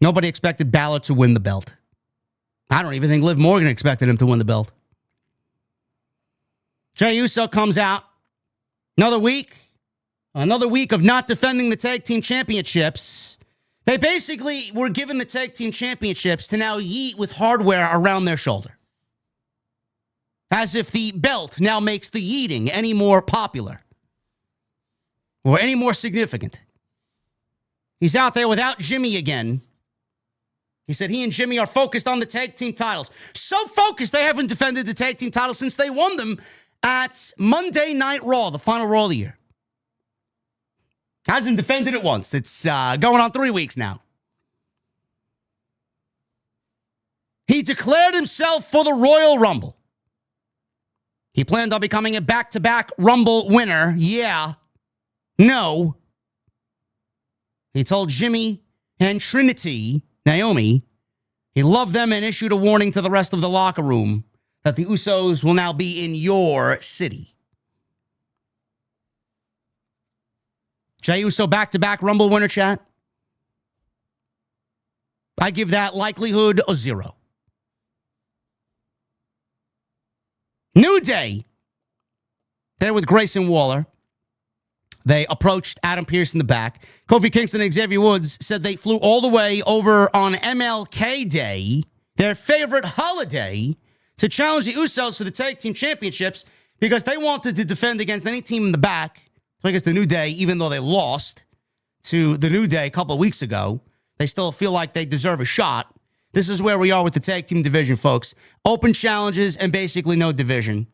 Nobody expected Balor to win the belt. I don't even think Liv Morgan expected him to win the belt. Jey Uso comes out. Another week of not defending the tag team championships. They basically were given the tag team championships to now yeet with hardware around their shoulder. As if the belt now makes the yeeting any more popular or any more significant. He's out there without Jimmy again. He said he and Jimmy are focused on the tag team titles. So focused they haven't defended the tag team titles since they won them at Monday Night Raw, the final Raw of the year. Hasn't defended it once. It's going on 3 weeks now. He declared himself for the Royal Rumble. He planned on becoming a back-to-back Rumble winner. Yeah. No. He told Jimmy and Trinity, Naomi, he loved them and issued a warning to the rest of the locker room that the Usos will now be in your city. Jey Uso back-to-back Rumble winner, chat. I give that likelihood a 0. New Day. They're with Grayson Waller. They approached Adam Pearce in the back. Kofi Kingston and Xavier Woods said they flew all the way over on MLK Day, their favorite holiday, to challenge the Usos for the tag team championships because they wanted to defend against any team in the back. I guess the New Day, even though they lost to the New Day a couple of weeks ago, they still feel like they deserve a shot. This is where we are with the tag team division, folks. Open challenges and basically no division.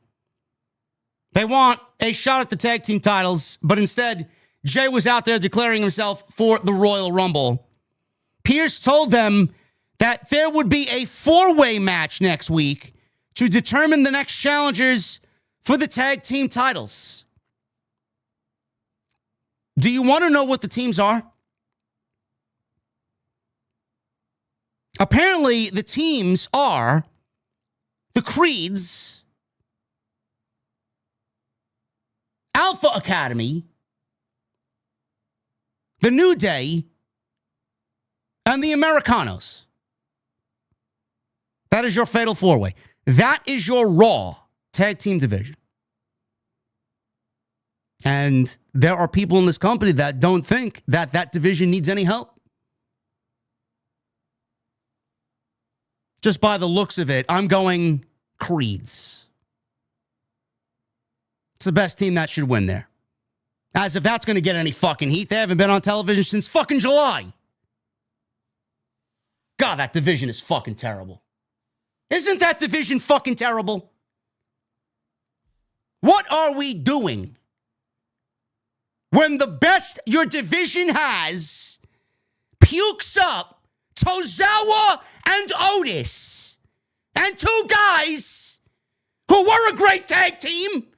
They want a shot at the tag team titles, but instead, Jey was out there declaring himself for the Royal Rumble. Pearce told them that there would be a 4-way match next week to determine the next challengers for the tag team titles. Do you want to know what the teams are? Apparently, the teams are the Creeds, Alpha Academy, the New Day, and the Americanos. That is your fatal 4-way. That is your Raw tag team division. And there are people in this company that don't think that that division needs any help. Just by the looks of it, I'm going Creeds. It's the best team that should win there. As if that's going to get any fucking heat. They haven't been on television since fucking July. God, that division is fucking terrible. Isn't that division fucking terrible? What are we doing when the best your division has pukes up Tozawa and Otis and 2 guys who were a great tag team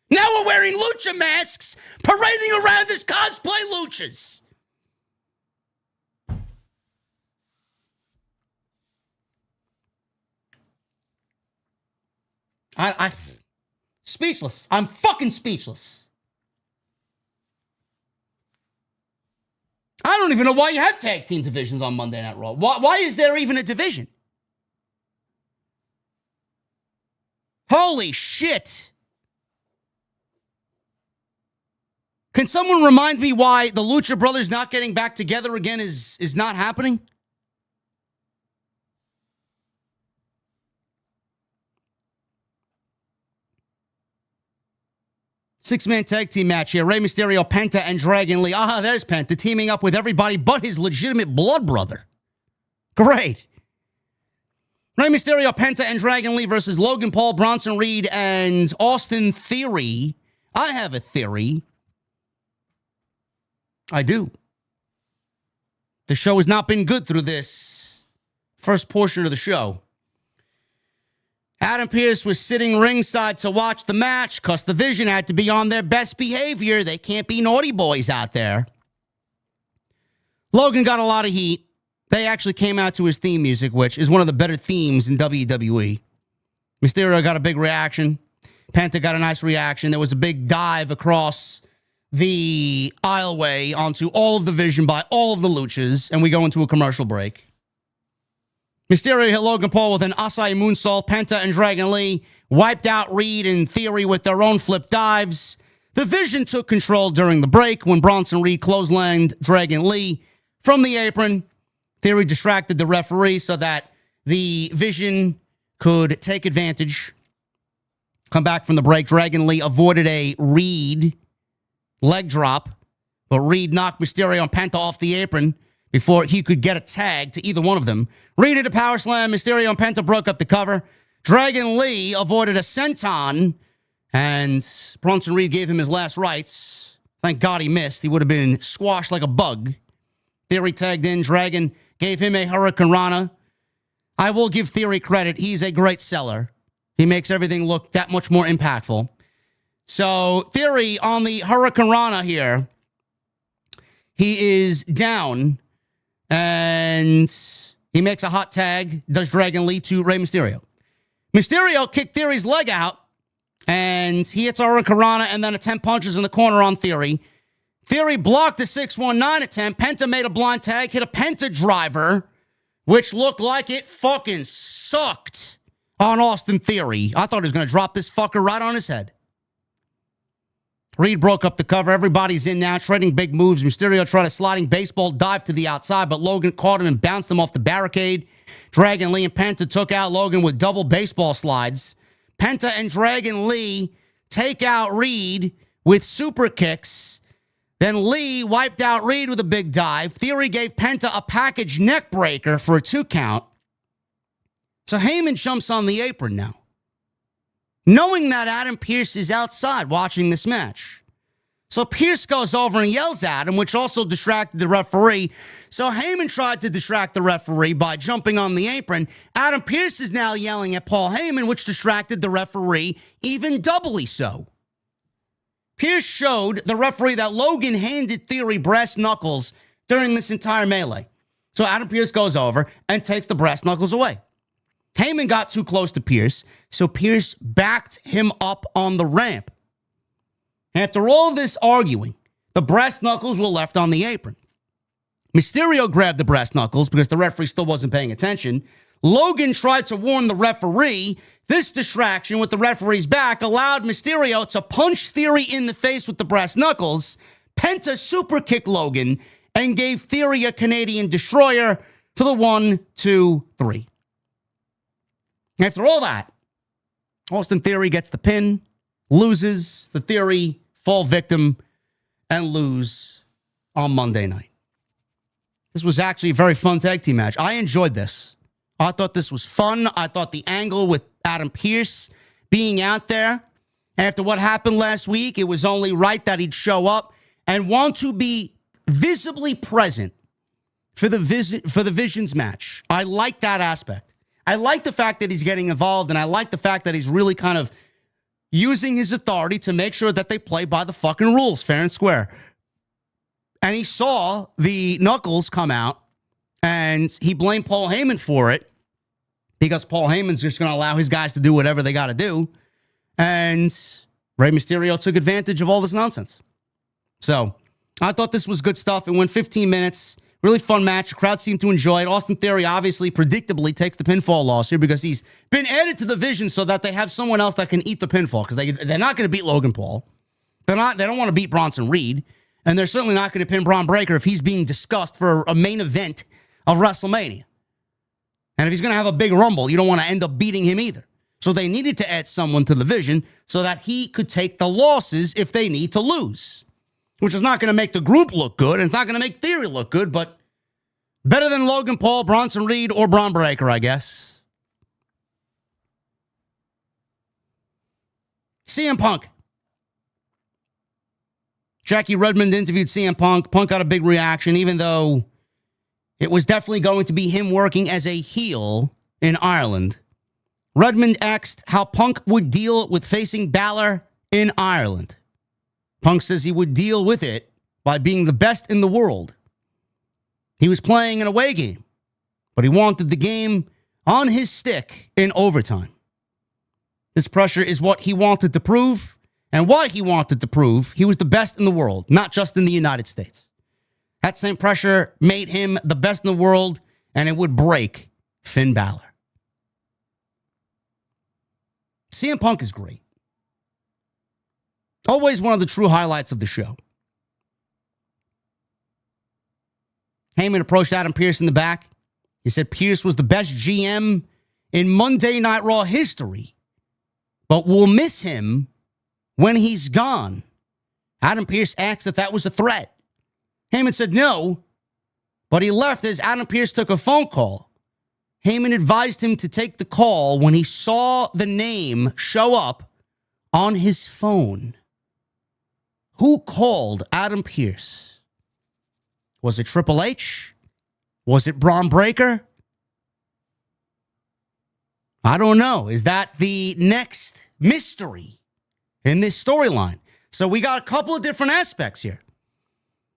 now are wearing lucha masks, parading around as cosplay luchas? I speechless. I'm fucking speechless. I don't even know why you have tag team divisions on Monday Night Raw. Why is there even a division? Holy shit. Can someone remind me why the Lucha Brothers not getting back together again is not happening? Six-man tag team match here. Rey Mysterio, Penta, and Dragon Lee. Ah, there's Penta teaming up with everybody but his legitimate blood brother. Great. Rey Mysterio, Penta, and Dragon Lee versus Logan Paul, Bronson Reed, and Austin Theory. I have a theory. I do. The show has not been good through this first portion of the show. Adam Pearce was sitting ringside to watch the match because the Vision had to be on their best behavior. They can't be naughty boys out there. Logan got a lot of heat. They actually came out to his theme music, which is one of the better themes in WWE. Mysterio got a big reaction. Penta got a nice reaction. There was a big dive across the aisleway onto all of the Vision by all of the Luchas, and we go into a commercial break. Mysterio hit Logan Paul with an Asai moonsault. Penta and Dragon Lee wiped out Reed and Theory with their own flip dives. The Vision took control during the break when Bronson Reed clotheslined Dragon Lee from the apron. Theory distracted the referee so that the Vision could take advantage. Come back from the break. Dragon Lee avoided a Reed leg drop, but Reed knocked Mysterio and Penta off the apron before he could get a tag to either one of them. Reed hit a power slam. Mysterio and Penta broke up the cover. Dragon Lee avoided a senton, and Bronson Reed gave him his last rites Thank God he missed. He would have been squashed like a bug. Theory tagged in. Dragon gave him a Hurricane Rana. I will give Theory credit. He's a great seller. He makes everything look that much more impactful. So, Theory on the Hurricane Rana here. He is down, and he makes a hot tag, does Dragon Lee to Rey Mysterio. Mysterio kicked Theory's leg out, and he hits a Hurricane Rana and then 10 punches in the corner on Theory. Theory blocked a 619 attempt. Penta made a blind tag, hit a Penta driver, which looked like it fucking sucked on Austin Theory. I thought he was going to drop this fucker right on his head. Reed broke up the cover. Everybody's in now, trading big moves. Mysterio tried a sliding baseball dive to the outside, but Logan caught him and bounced him off the barricade. Dragon Lee and Penta took out Logan with double baseball slides. Penta and Dragon Lee take out Reed with super kicks. Then Lee wiped out Reed with a big dive. Theory gave Penta a package neck breaker for a 2 count. So Heyman jumps on the apron now, knowing that Adam Pearce is outside watching this match. So Pearce goes over and yells at him, which also distracted the referee. So Heyman tried to distract the referee by jumping on the apron. Adam Pearce is now yelling at Paul Heyman, which distracted the referee even doubly so. Pearce showed the referee that Logan handed Theory brass knuckles during this entire melee. So Adam Pearce goes over and takes the brass knuckles away. Heyman got too close to Pearce, so Pearce backed him up on the ramp. After all this arguing, the brass knuckles were left on the apron. Mysterio grabbed the brass knuckles because the referee still wasn't paying attention. Logan tried to warn the referee. This distraction with the referee's back allowed Mysterio to punch Theory in the face with the brass knuckles. Penta super kicked Logan and gave Theory a Canadian destroyer for the 1, 2, 3. After all that, Austin Theory gets the pin, loses. The Theory fall victim and lose on Monday night. This was actually a very fun tag team match. I enjoyed this. I thought this was fun. I thought the angle with Adam Pearce being out there after what happened last week, it was only right that he'd show up and want to be visibly present for the Visions match. I like that aspect. I like the fact that he's getting involved, and I like the fact that he's really kind of using his authority to make sure that they play by the fucking rules, fair and square. And he saw the knuckles come out, and he blamed Paul Heyman for it because Paul Heyman's just going to allow his guys to do whatever they got to do. And Rey Mysterio took advantage of all this nonsense. So I thought this was good stuff. It went 15 minutes. Really fun match. The crowd seemed to enjoy it. Austin Theory obviously, predictably, takes the pinfall loss here because he's been added to the Vision so that they have someone else that can eat the pinfall because they're not going to beat Logan Paul. They don't want to beat Bronson Reed. And they're certainly not going to pin Braun Breaker if he's being discussed for a main event of WrestleMania. And if he's going to have a big rumble, you don't want to end up beating him either. So they needed to add someone to the Vision so that he could take the losses if they need to lose. Which is not going to make the group look good, and it's not going to make Theory look good, but better than Logan Paul, Bronson Reed, or Braun Breaker, I guess. CM Punk. Jackie Redmond interviewed CM Punk. Punk got a big reaction, even though it was definitely going to be him working as a heel in Ireland. Redmond asked how Punk would deal with facing Balor in Ireland. Punk says he would deal with it by being the best in the world. He was playing an away game, but he wanted the game on his stick in overtime. This pressure is what he wanted to prove, and why he wanted to prove he was the best in the world, not just in the United States. That same pressure made him the best in the world, and it would break Finn Balor. CM Punk is great. Always one of the true highlights of the show. Heyman approached Adam Pearce in the back. He said Pearce was the best GM in Monday Night Raw history, but we'll miss him when he's gone. Adam Pearce asked if that was a threat. Heyman said no, but he left as Adam Pearce took a phone call. Heyman advised him to take the call when he saw the name show up on his phone. Who called Adam Pearce? Was it Triple H? Was it Braun Breaker? I don't know. Is that the next mystery in this storyline? So we got a couple of different aspects here.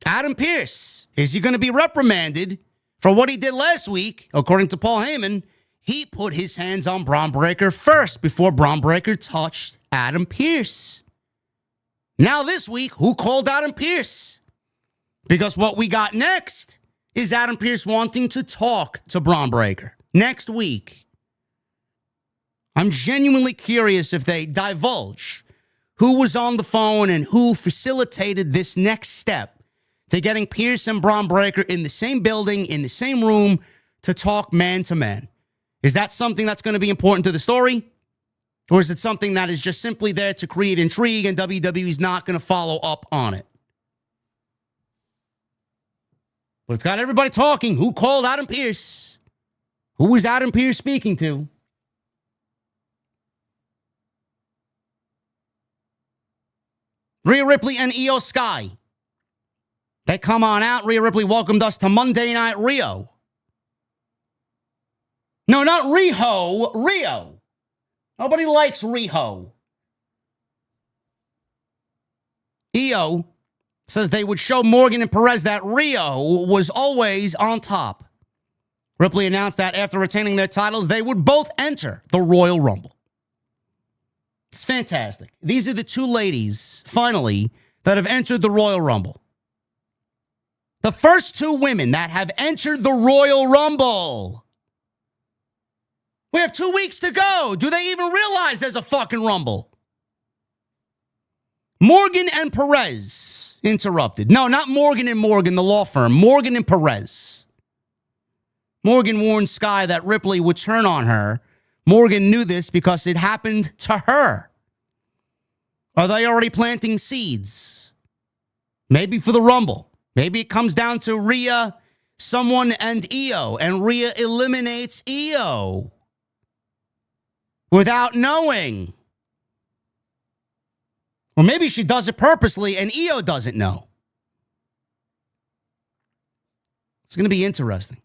Adam Pearce, is he going to be reprimanded for what he did last week? According to Paul Heyman, he put his hands on Braun Breaker first before Braun Breaker touched Adam Pearce. Now this week, who called Adam Pearce? Because what we got next is Adam Pearce wanting to talk to Braun Breaker next week. I'm genuinely curious if they divulge who was on the phone and who facilitated this next step to getting Pearce and Braun Breaker in the same building, in the same room, to talk man to man. Is that something that's going to be important to the story? Or is it something that is just simply there to create intrigue and WWE's not going to follow up on it? But it's got everybody talking. Who called Adam Pearce? Who was Adam Pearce speaking to? Rhea Ripley and Io Sky. They come on out. Rhea Ripley welcomed us to Monday Night Rio. No, not Riho. Rio. Nobody likes Riho. Io says they would show Morgan and Perez that Rio was always on top. Ripley announced that after retaining their titles, they would both enter the Royal Rumble. It's fantastic. These are the two ladies, finally, that have entered the Royal Rumble. The first two women that have entered the Royal Rumble. We have 2 weeks to go. Do they even realize there's a fucking Rumble? Morgan and Perez interrupted. No, not Morgan and Morgan, the law firm. Morgan and Perez. Morgan warned Sky that Ripley would turn on her. Morgan knew this because it happened to her. Are they already planting seeds? Maybe for the Rumble. Maybe it comes down to Rhea, someone, and Io, and Rhea eliminates Io without knowing. Or maybe she does it purposely and Io doesn't know. It's going to be interesting.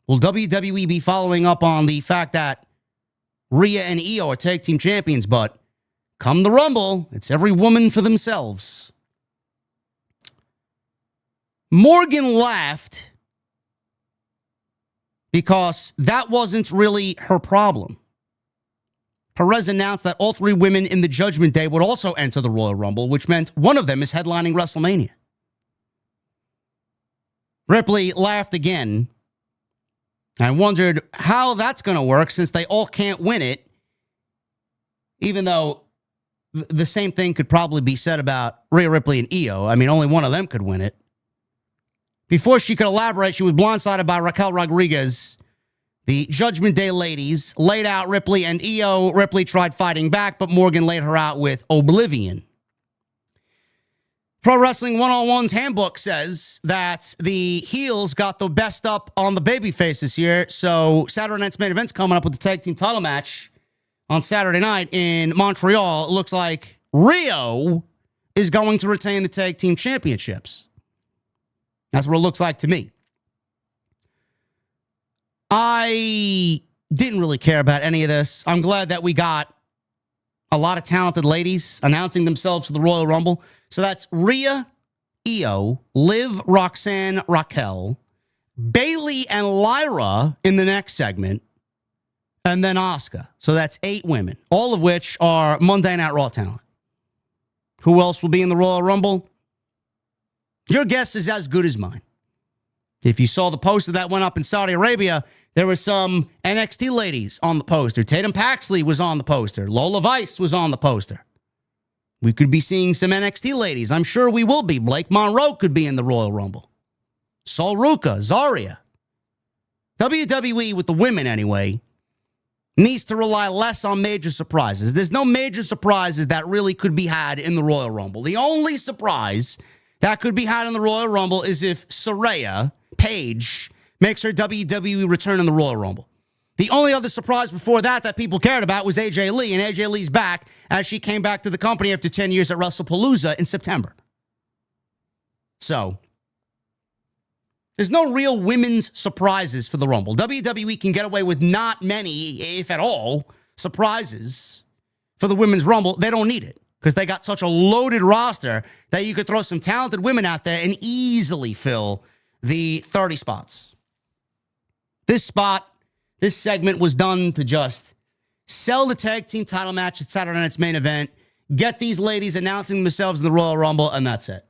Will WWE be following up on the fact that Rhea and Io are tag team champions, but come the Rumble, it's every woman for themselves? Morgan laughed because that wasn't really her problem. Perez announced that all three women in the Judgment Day would also enter the Royal Rumble, which meant one of them is headlining WrestleMania. Ripley laughed again and wondered how that's going to work since they all can't win it, even though the same thing could probably be said about Rhea Ripley and Io. I mean, only one of them could win it. Before she could elaborate, she was blindsided by Raquel Rodriguez. The Judgment Day ladies laid out Ripley and Io. Ripley tried fighting back, but Morgan laid her out with Oblivion. Pro Wrestling 101's handbook says that the heels got the best up on the baby faces here. So Saturday night's main event's coming up with the tag team title match on Saturday night in Montreal. It looks like Rio is going to retain the tag team championships. That's what it looks like to me. I didn't really care about any of this. I'm glad that we got a lot of talented ladies announcing themselves for the Royal Rumble. So that's Rhea, Io, Liv, Roxanne, Raquel, Bayley, and Lyra in the next segment, and then Asuka. So that's 8 women, all of which are Monday Night Raw talent. Who else will be in the Royal Rumble? Your guess is as good as mine. If you saw the poster that went up in Saudi Arabia, there were some NXT ladies on the poster. Tatum Paxley was on the poster. Lola Vice was on the poster. We could be seeing some NXT ladies. I'm sure we will be. Blake Monroe could be in the Royal Rumble. Sol Ruca, Zarya. WWE, with the women anyway, needs to rely less on major surprises. There's no major surprises that really could be had in the Royal Rumble. The only surprise that could be had in the Royal Rumble is if Saraya Paige makes her WWE return in the Royal Rumble. The only other surprise before that people cared about was AJ Lee, and AJ Lee's back as she came back to the company after 10 years at WrestlePalooza in September. So, there's no real women's surprises for the Rumble. WWE can get away with not many, if at all, surprises for the Women's Rumble. They don't need it because they got such a loaded roster that you could throw some talented women out there and easily fill the 30 spots. This segment was done to just sell the tag team title match at Saturday Night's Main Event, get these ladies announcing themselves in the Royal Rumble, and that's it.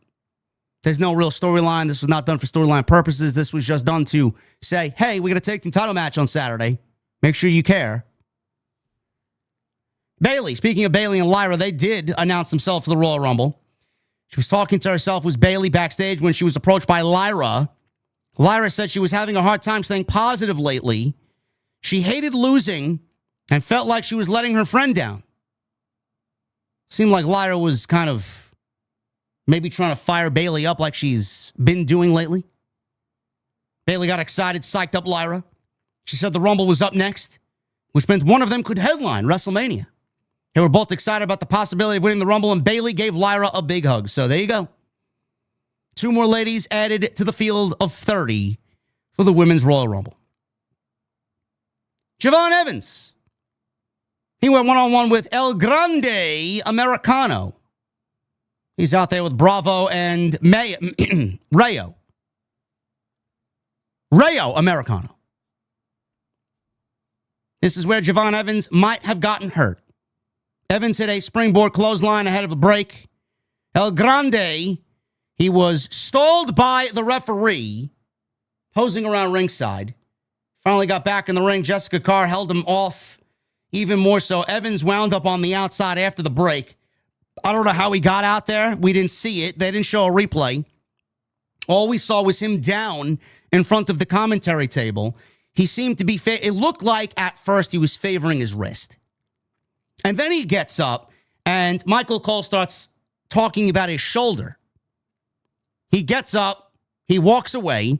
There's no real storyline. This was not done for storyline purposes. This was just done to say, hey, we got a tag team title match on Saturday. Make sure you care. Bayley, speaking of Bayley and Lyra, they did announce themselves for the Royal Rumble. She was talking to herself, was Bayley, backstage when she was approached by Lyra. Lyra said she was having a hard time staying positive lately. She hated losing and felt like she was letting her friend down. Seemed like Lyra was kind of maybe trying to fire Bayley up like she's been doing lately. Bayley got excited, psyched up Lyra. She said the Rumble was up next, which meant one of them could headline WrestleMania. They were both excited about the possibility of winning the Rumble, and Bayley gave Lyra a big hug. So there you go. 2 more ladies added to the field of 30 for the Women's Royal Rumble. Javon Evans. He went one-on-one with El Grande Americano. He's out there with Bravo and Rayo Americano. This is where Javon Evans might have gotten hurt. Evans hit a springboard clothesline ahead of a break. El Grande, he was stalled by the referee, posing around ringside. Finally got back in the ring. Jessica Carr held him off even more so. Evans wound up on the outside after the break. I don't know how he got out there. We didn't see it. They didn't show a replay. All we saw was him down in front of the commentary table. He seemed to be, it looked like at first he was favoring his wrist. And then he gets up and Michael Cole starts talking about his shoulder. He gets up, he walks away.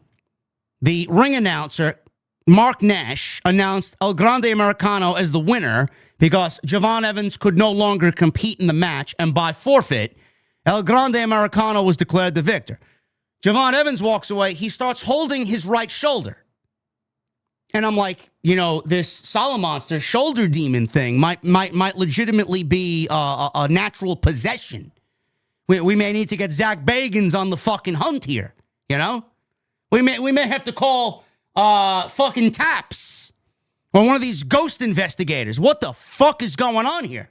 The ring announcer, Mark Nash, announced El Grande Americano as the winner because Javon Evans could no longer compete in the match, and by forfeit, El Grande Americano was declared the victor. Javon Evans walks away. He starts holding his right shoulder. And I'm like, this Solomonster shoulder demon thing might legitimately be a natural possession. We may need to get Zach Bagans on the fucking hunt here, We may have to call fucking Taps or one of these ghost investigators. What the fuck is going on here?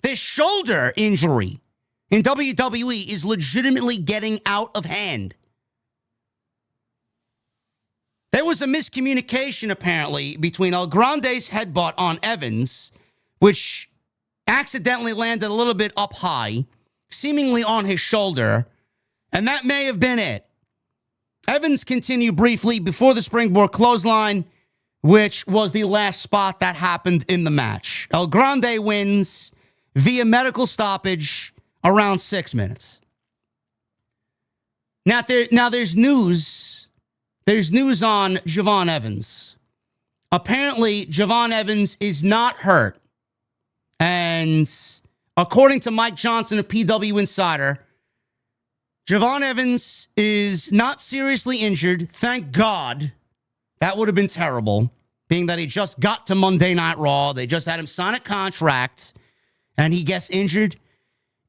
This shoulder injury in WWE is legitimately getting out of hand. There was a miscommunication, apparently, between El Grande's headbutt on Evans, which accidentally landed a little bit up high, seemingly on his shoulder, and that may have been it. Evans continued briefly before the springboard clothesline, which was the last spot that happened in the match. El Grande wins via medical stoppage around 6 minutes. Now there's news. There's news on Javon Evans. Apparently, Javon Evans is not hurt. And according to Mike Johnson of PW Insider, Javon Evans is not seriously injured. Thank God. That would have been terrible, being that he just got to Monday Night Raw. They just had him sign a contract, and he gets injured.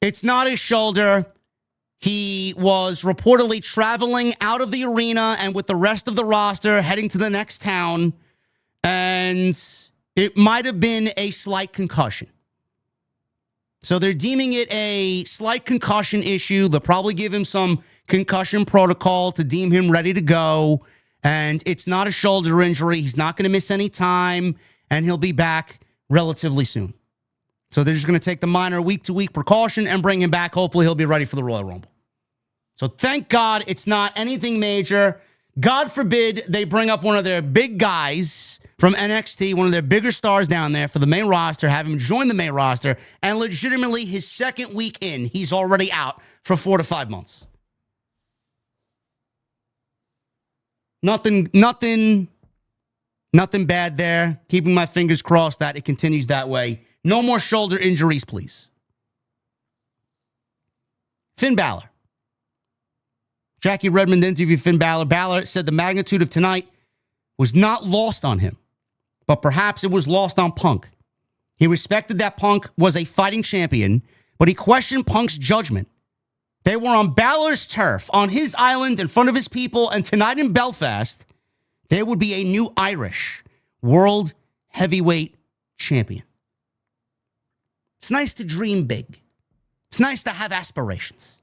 It's not his shoulder. He was reportedly traveling out of the arena and with the rest of the roster heading to the next town, and it might have been a slight concussion. So they're deeming it a slight concussion issue. They'll probably give him some concussion protocol to deem him ready to go. And it's not a shoulder injury. He's not going to miss any time, and he'll be back relatively soon. So they're just going to take the minor week-to-week precaution and bring him back. Hopefully he'll be ready for the Royal Rumble. So thank God it's not anything major. God forbid they bring up one of their big guys from NXT, one of their bigger stars down there for the main roster, have him join the main roster, and legitimately his second week in, he's already out for 4 to 5 months. Nothing Nothing bad there. Keeping my fingers crossed that it continues that way. No more shoulder injuries, please. Finn Balor. Jackie Redmond interviewed Finn Balor. Balor said the magnitude of tonight was not lost on him, but perhaps it was lost on Punk. He respected that Punk was a fighting champion, but he questioned Punk's judgment. They were on Balor's turf, on his island, in front of his people, and tonight in Belfast, there would be a new Irish World Heavyweight Champion. It's nice to dream big. It's nice to have aspirations.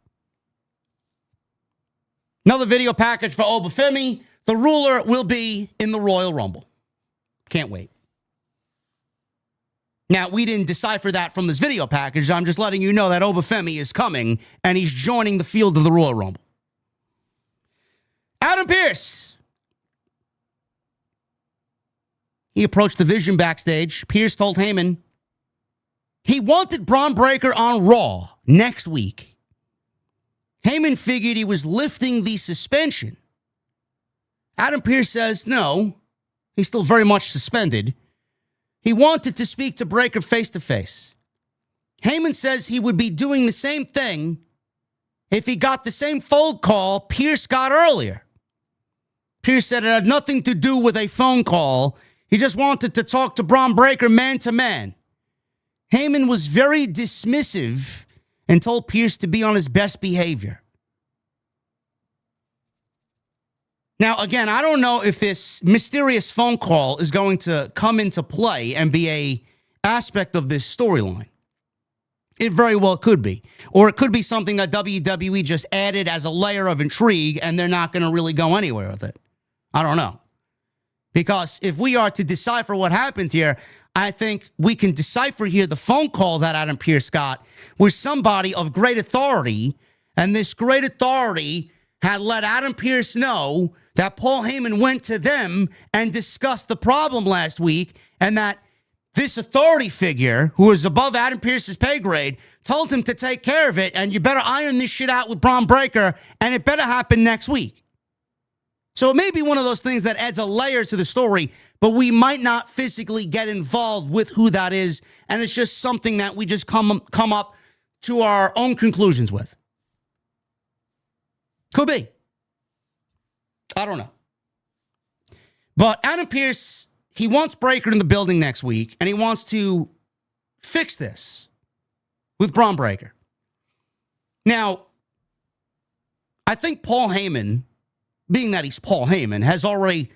Another video package for Obafemi. The ruler will be in the Royal Rumble. Can't wait. Now, we didn't decipher that from this video package. I'm just letting you know that Obafemi is coming, and he's joining the field of the Royal Rumble. Adam Pearce. He approached the Vision backstage. Pearce told Heyman he wanted Braun Breaker on Raw next week. Heyman figured he was lifting the suspension. Adam Pearce says no, he's still very much suspended. He wanted to speak to Breaker face-to-face. Heyman says he would be doing the same thing if he got the same phone call Pearce got earlier. Pearce said it had nothing to do with a phone call. He just wanted to talk to Braun Breaker man-to-man. Heyman was very dismissive and told Pearce to be on his best behavior. Now, again, I don't know if this mysterious phone call is going to come into play and be a aspect of this storyline. It very well could be. Or it could be something that WWE just added as a layer of intrigue and they're not going to really go anywhere with it. I don't know. Because if we are to decipher what happened here, I think we can decipher here the phone call that Adam Pearce got was somebody of great authority, and this great authority had let Adam Pearce know that Paul Heyman went to them and discussed the problem last week, and that this authority figure, who is above Adam Pearce's pay grade, told him to take care of it, and you better iron this shit out with Braun Breaker, and it better happen next week. So it may be one of those things that adds a layer to the story, but we might not physically get involved with who that is, and it's just something that we just come up to our own conclusions with. Could be. I don't know. But Adam Pearce, he wants Breaker in the building next week, and he wants to fix this with Braun Breaker. Now, I think Paul Heyman, being that he's Paul Heyman, has already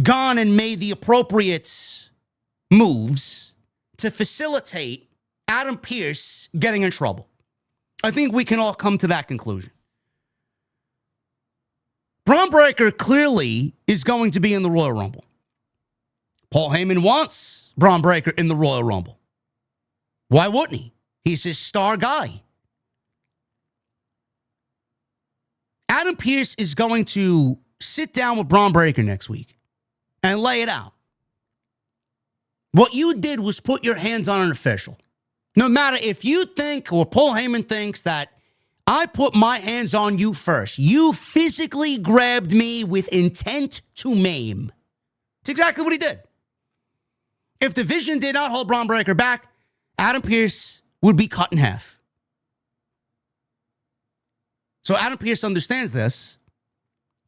gone and made the appropriate moves to facilitate Adam Pearce getting in trouble. I think we can all come to that conclusion. Braun Breaker clearly is going to be in the Royal Rumble. Paul Heyman wants Braun Breaker in the Royal Rumble. Why wouldn't he? He's his star guy. Adam Pearce is going to sit down with Braun Breaker next week and lay it out. What you did was put your hands on an official. No matter if you think or Paul Heyman thinks that I put my hands on you first, you physically grabbed me with intent to maim. It's exactly what he did. If the Vision did not hold Braun Breaker back, Adam Pearce would be cut in half. So Adam Pearce understands this.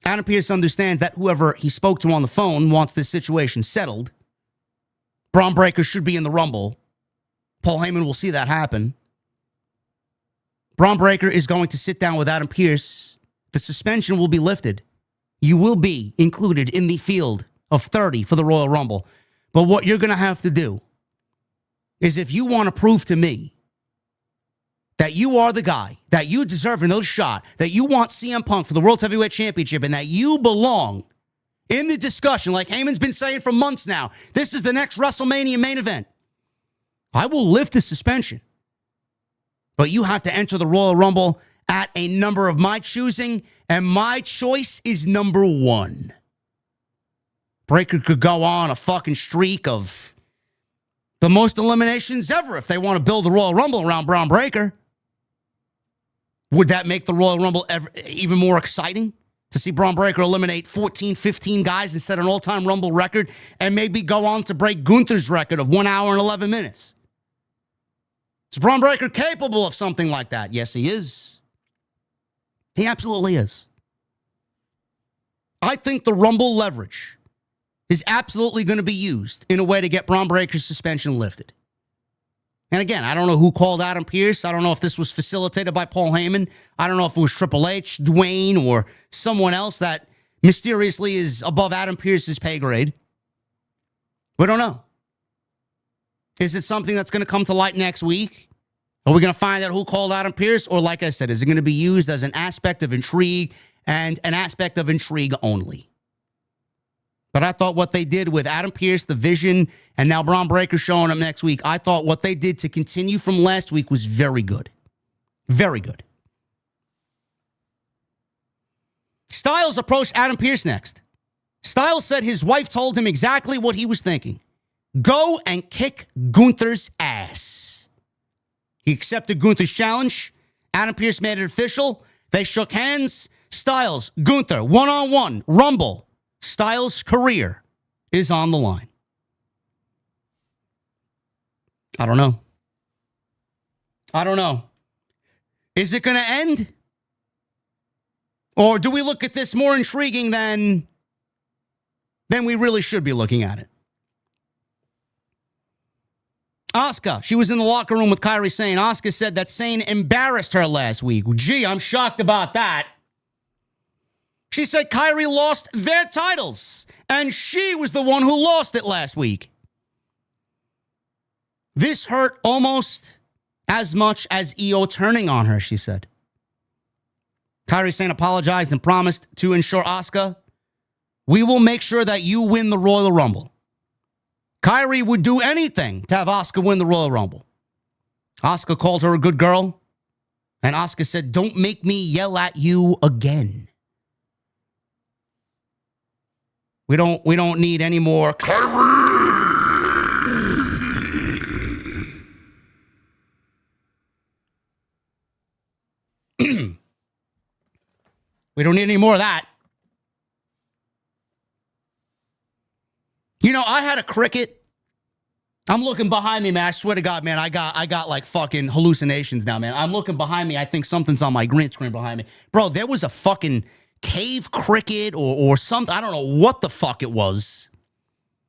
Adam Pearce understands that whoever he spoke to on the phone wants this situation settled. Braun Breaker should be in the Rumble. Paul Heyman will see that happen. Braun Breaker is going to sit down with Adam Pearce. The suspension will be lifted. You will be included in the field of 30 for the Royal Rumble. But what you're going to have to do is, if you want to prove to me that you are the guy, that you deserve another shot, that you want CM Punk for the World Heavyweight Championship, and that you belong in the discussion, like Heyman's been saying for months now, this is the next WrestleMania main event, I will lift the suspension. But you have to enter the Royal Rumble at a number of my choosing, and my choice is number 1. Breaker could go on a fucking streak of the most eliminations ever if they want to build the Royal Rumble around Braun Breaker. Would that make the Royal Rumble even more exciting? to see Braun Breaker eliminate 14, 15 guys and set an all-time Rumble record and maybe go on to break Gunther's record of 1 hour and 11 minutes. Is Braun Breaker capable of something like that? Yes, he is. He absolutely is. I think the Rumble leverage is absolutely going to be used in a way to get Braun Breaker's suspension lifted. And again, I don't know who called Adam Pearce. I don't know if this was facilitated by Paul Heyman. I don't know if it was Triple H, Dwayne, or someone else that mysteriously is above Adam Pearce's pay grade. We don't know. Is it something that's going to come to light next week? Are we going to find out who called Adam Pearce? Or like I said, is it going to be used as an aspect of intrigue and an aspect of intrigue only? But I thought what they did with Adam Pearce, the Vision, and now Braun Breaker showing up next week, I thought what they did to continue from last week was very good. Very good. Styles approached Adam Pearce next. Styles said his wife told him exactly what he was thinking. Go and kick Gunther's ass. He accepted Gunther's challenge. Adam Pearce made it official. They shook hands. Styles, Gunther, one-on-one, Rumble. Styles' career is on the line. I don't know. I don't know. Is it going to end? Or do we look at this more intriguing than we really should be looking at it? Asuka, she was in the locker room with Kairi Sane. Asuka said that Sane embarrassed her last week. Gee, I'm shocked about that. She said Kairi lost their titles, and she was the one who lost it last week. This hurt almost as much as Io turning on her, she said. Kairi Sane apologized and promised to ensure Asuka, we will make sure that you win the Royal Rumble. Kairi would do anything to have Asuka win the Royal Rumble. Asuka called her a good girl, and Asuka said, don't make me yell at you again. We don't need any more We don't need any more of that. You know, I had a cricket. I'm looking behind me, man. I swear to God, man, I got like fucking hallucinations now, man. I'm looking behind me. I think something's on my green screen behind me. Bro, there was a fucking cave cricket or something. I don't know what the fuck it was.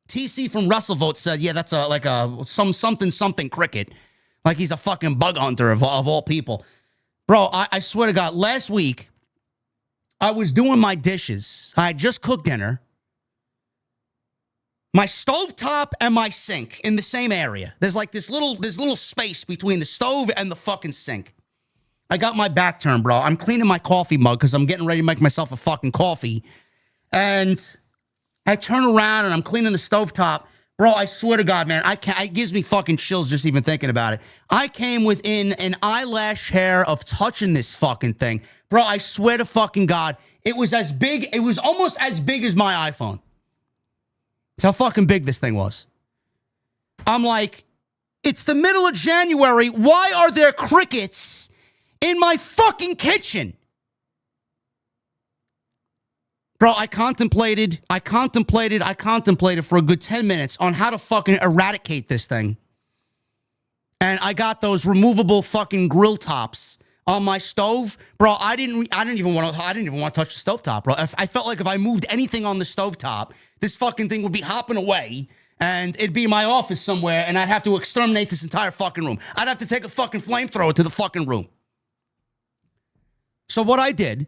TC from WrestleVote said, yeah, that's something cricket. Like he's a fucking bug hunter of all people. Bro, I swear to God, last week, I was doing my dishes. I had just cooked dinner. My stovetop and my sink in the same area. There's like this little space between the stove and the fucking sink. I got my back turned, bro. I'm cleaning my coffee mug because I'm getting ready to make myself a fucking coffee. And I turn around and I'm cleaning the stovetop. Bro, I swear to God, man, it gives me fucking chills just even thinking about it. I came within an eyelash hair of touching this fucking thing. Bro, I swear to fucking God, it was almost as big as my iPhone. That's how fucking big this thing was. I'm like, it's the middle of January. Why are there crickets in my fucking kitchen? Bro, I contemplated for a good 10 minutes on how to fucking eradicate this thing. And I got those removable fucking grill tops on my stove. Bro, I didn't even want to touch the stove top, bro. I felt like if I moved anything on the stove top, this fucking thing would be hopping away and it'd be in my office somewhere and I'd have to exterminate this entire fucking room. I'd have to take a fucking flamethrower to the fucking room. So what I did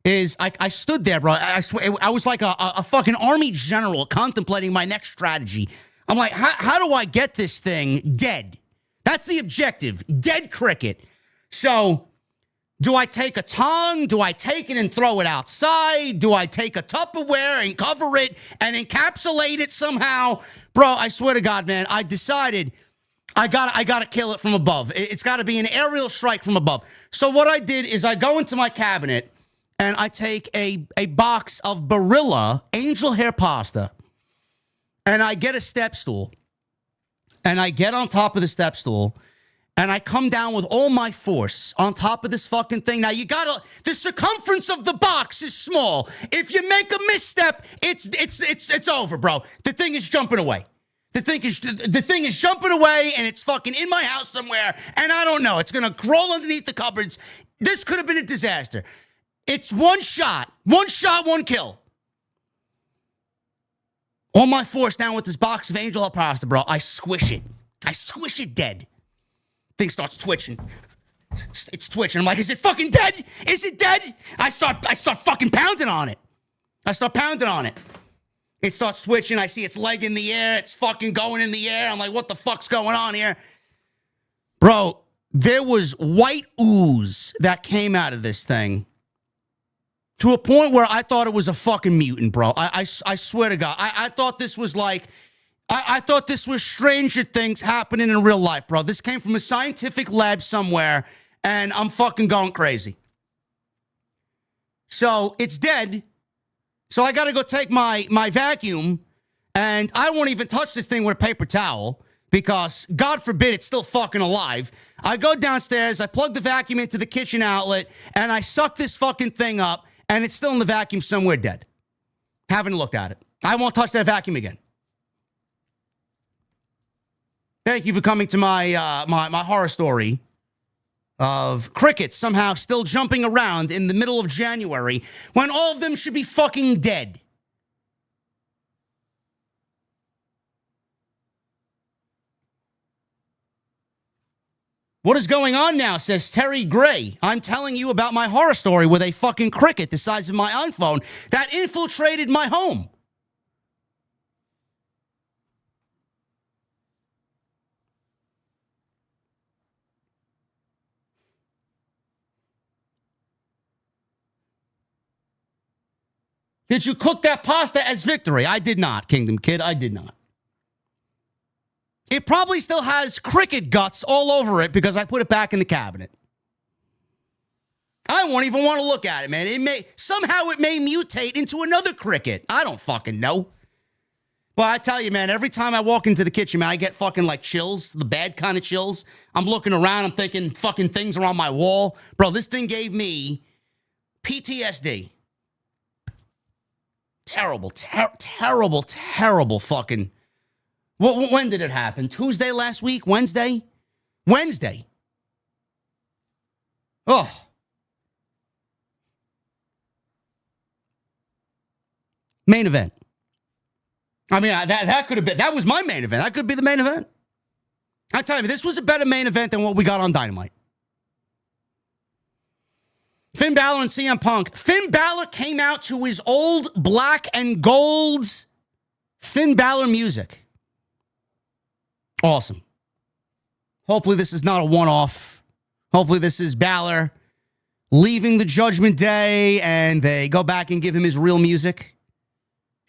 is I stood there, bro. I swear, I was like a fucking army general contemplating my next strategy. I'm like, how do I get this thing dead? That's the objective. Dead cricket. So do I take a tongue? Do I take it and throw it outside? Do I take a Tupperware and cover it and encapsulate it somehow? Bro, I swear to God, man, I decided I gotta kill it from above. It's got to be an aerial strike from above. So what I did is I go into my cabinet and I take a box of Barilla angel hair pasta and I get a step stool and I get on top of the step stool and I come down with all my force on top of this fucking thing. Now, the circumference of the box is small. If you make a misstep, it's over, bro. The thing is jumping away. The thing is jumping away, and it's fucking in my house somewhere, and I don't know. It's going to crawl underneath the cupboards. This could have been a disaster. It's one shot, one kill. All my force down with this box of Angel pasta, bro. I squish it dead. Thing starts twitching. It's twitching. I'm like, is it fucking dead? Is it dead? I start fucking pounding on it. It starts twitching. I see its leg in the air. It's fucking going in the air. I'm like, what the fuck's going on here? Bro, there was white ooze that came out of this thing to a point where I thought it was a fucking mutant, bro. I swear to God. I thought this was like, I thought this was Stranger Things happening in real life, bro. This came from a scientific lab somewhere, and I'm fucking going crazy. So it's dead. So I got to go take my vacuum, and I won't even touch this thing with a paper towel because, God forbid, it's still fucking alive. I go downstairs, I plug the vacuum into the kitchen outlet, and I suck this fucking thing up, and it's still in the vacuum somewhere dead. Haven't looked at it. I won't touch that vacuum again. Thank you for coming to my my horror story of crickets somehow still jumping around in the middle of January when all of them should be fucking dead. What is going on now, says Terry Gray. I'm telling you about my horror story with a fucking cricket the size of my iPhone that infiltrated my home. Did you cook that pasta as victory? I did not, Kingdom Kid. I did not. It probably still has cricket guts all over it because I put it back in the cabinet. I won't even want to look at it, man. It may mutate into another cricket. I don't fucking know. But I tell you, man, every time I walk into the kitchen, man, I get fucking like chills, the bad kind of chills. I'm looking around, I'm thinking fucking things are on my wall. Bro, this thing gave me PTSD. Terrible fucking... When did it happen? Tuesday last week? Wednesday? Oh. Main event. I mean, that could have been... That was my main event. That could be the main event. I tell you, this was a better main event than what we got on Dynamite. Finn Balor and CM Punk. Finn Balor came out to his old black and gold Finn Balor music. Awesome. Hopefully this is not a one-off. Hopefully this is Balor leaving the Judgment Day and they go back and give him his real music.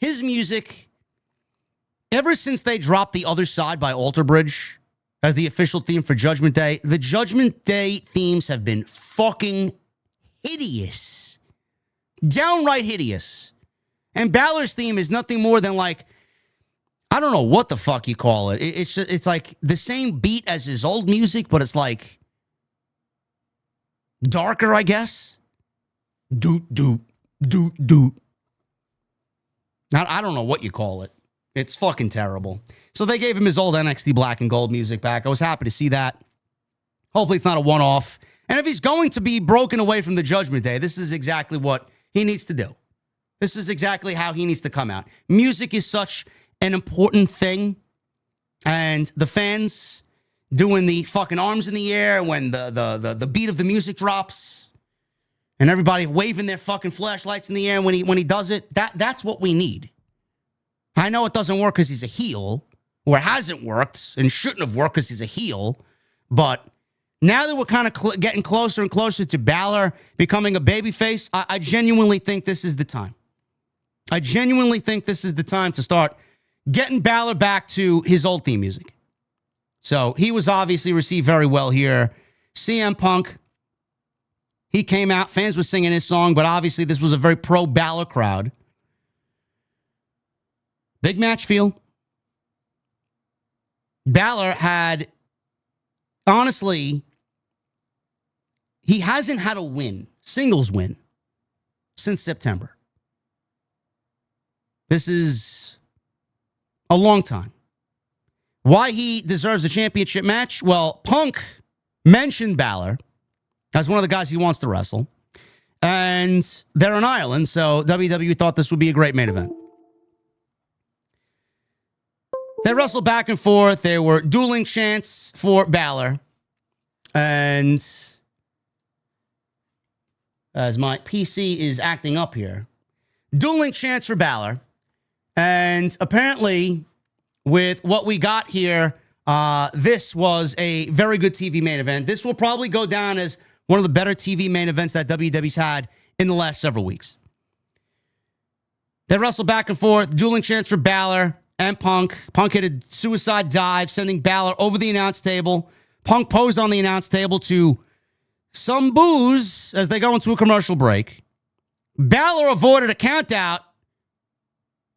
His music, ever since they dropped The Other Side by Alter Bridge as the official theme for Judgment Day, the Judgment Day themes have been fucking hideous. Downright hideous. And Balor's theme is nothing more than like, I don't know what the fuck you call it. It's like the same beat as his old music, but it's like darker, I guess. Doot, doot, doot, doot. Now, I don't know what you call it. It's fucking terrible. So they gave him his old NXT black and gold music back. I was happy to see that. Hopefully it's not a one-off. And if he's going to be broken away from the Judgment Day, this is exactly what he needs to do. This is exactly how he needs to come out. Music is such an important thing, and the fans doing the fucking arms in the air when the beat of the music drops, and everybody waving their fucking flashlights in the air when he does it. That's what we need. I know it doesn't work because he's a heel, or it hasn't worked and shouldn't have worked because he's a heel, but now that we're kind of getting closer and closer to Balor becoming a babyface, I genuinely think this is the time. I genuinely think this is the time to start getting Balor back to his old theme music. So he was obviously received very well here. CM Punk, he came out, fans were singing his song, but obviously this was a very pro-Balor crowd. Big match feel. Balor had honestly, he hasn't had a win, singles win, since September. This is a long time. Why he deserves a championship match? Well, Punk mentioned Balor as one of the guys he wants to wrestle. And they're in Ireland, so WWE thought this would be a great main event. They wrestled back and forth. There were dueling chants for Balor. And as my PC is acting up here, dueling chants for Balor. And apparently, with what we got here, this was a very good TV main event. This will probably go down as one of the better TV main events that WWE's had in the last several weeks. They wrestled back and forth, dueling chants for Balor and Punk. Punk hit a suicide dive, sending Balor over the announce table. Punk posed on the announce table to some boos as they go into a commercial break. Balor avoided a countout.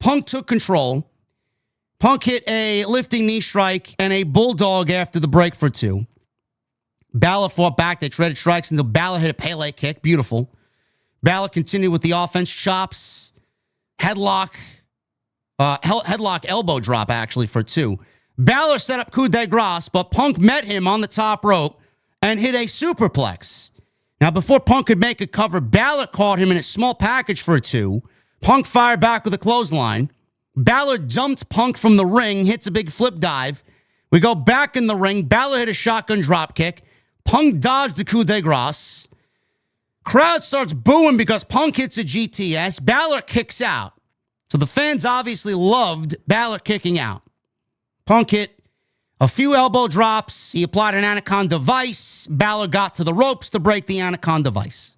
Punk took control. Punk hit a lifting knee strike and a bulldog after the break for 2. Balor fought back. They traded strikes until Balor hit a Pele kick. Beautiful. Balor continued with the offense, chops, headlock elbow drop, actually, for 2. Balor set up coup de grace, but Punk met him on the top rope and hit a superplex. Now, before Punk could make a cover, Balor caught him in a small package for a 2. Punk fired back with a clothesline. Balor jumped Punk from the ring, hits a big flip dive. We go back in the ring. Balor hit a shotgun drop kick. Punk dodged the coup de grace. Crowd starts booing because Punk hits a GTS. Balor kicks out. So the fans obviously loved Balor kicking out. Punk hit a few elbow drops. He applied an Anaconda Vice. Balor got to the ropes to break the Anaconda Vice.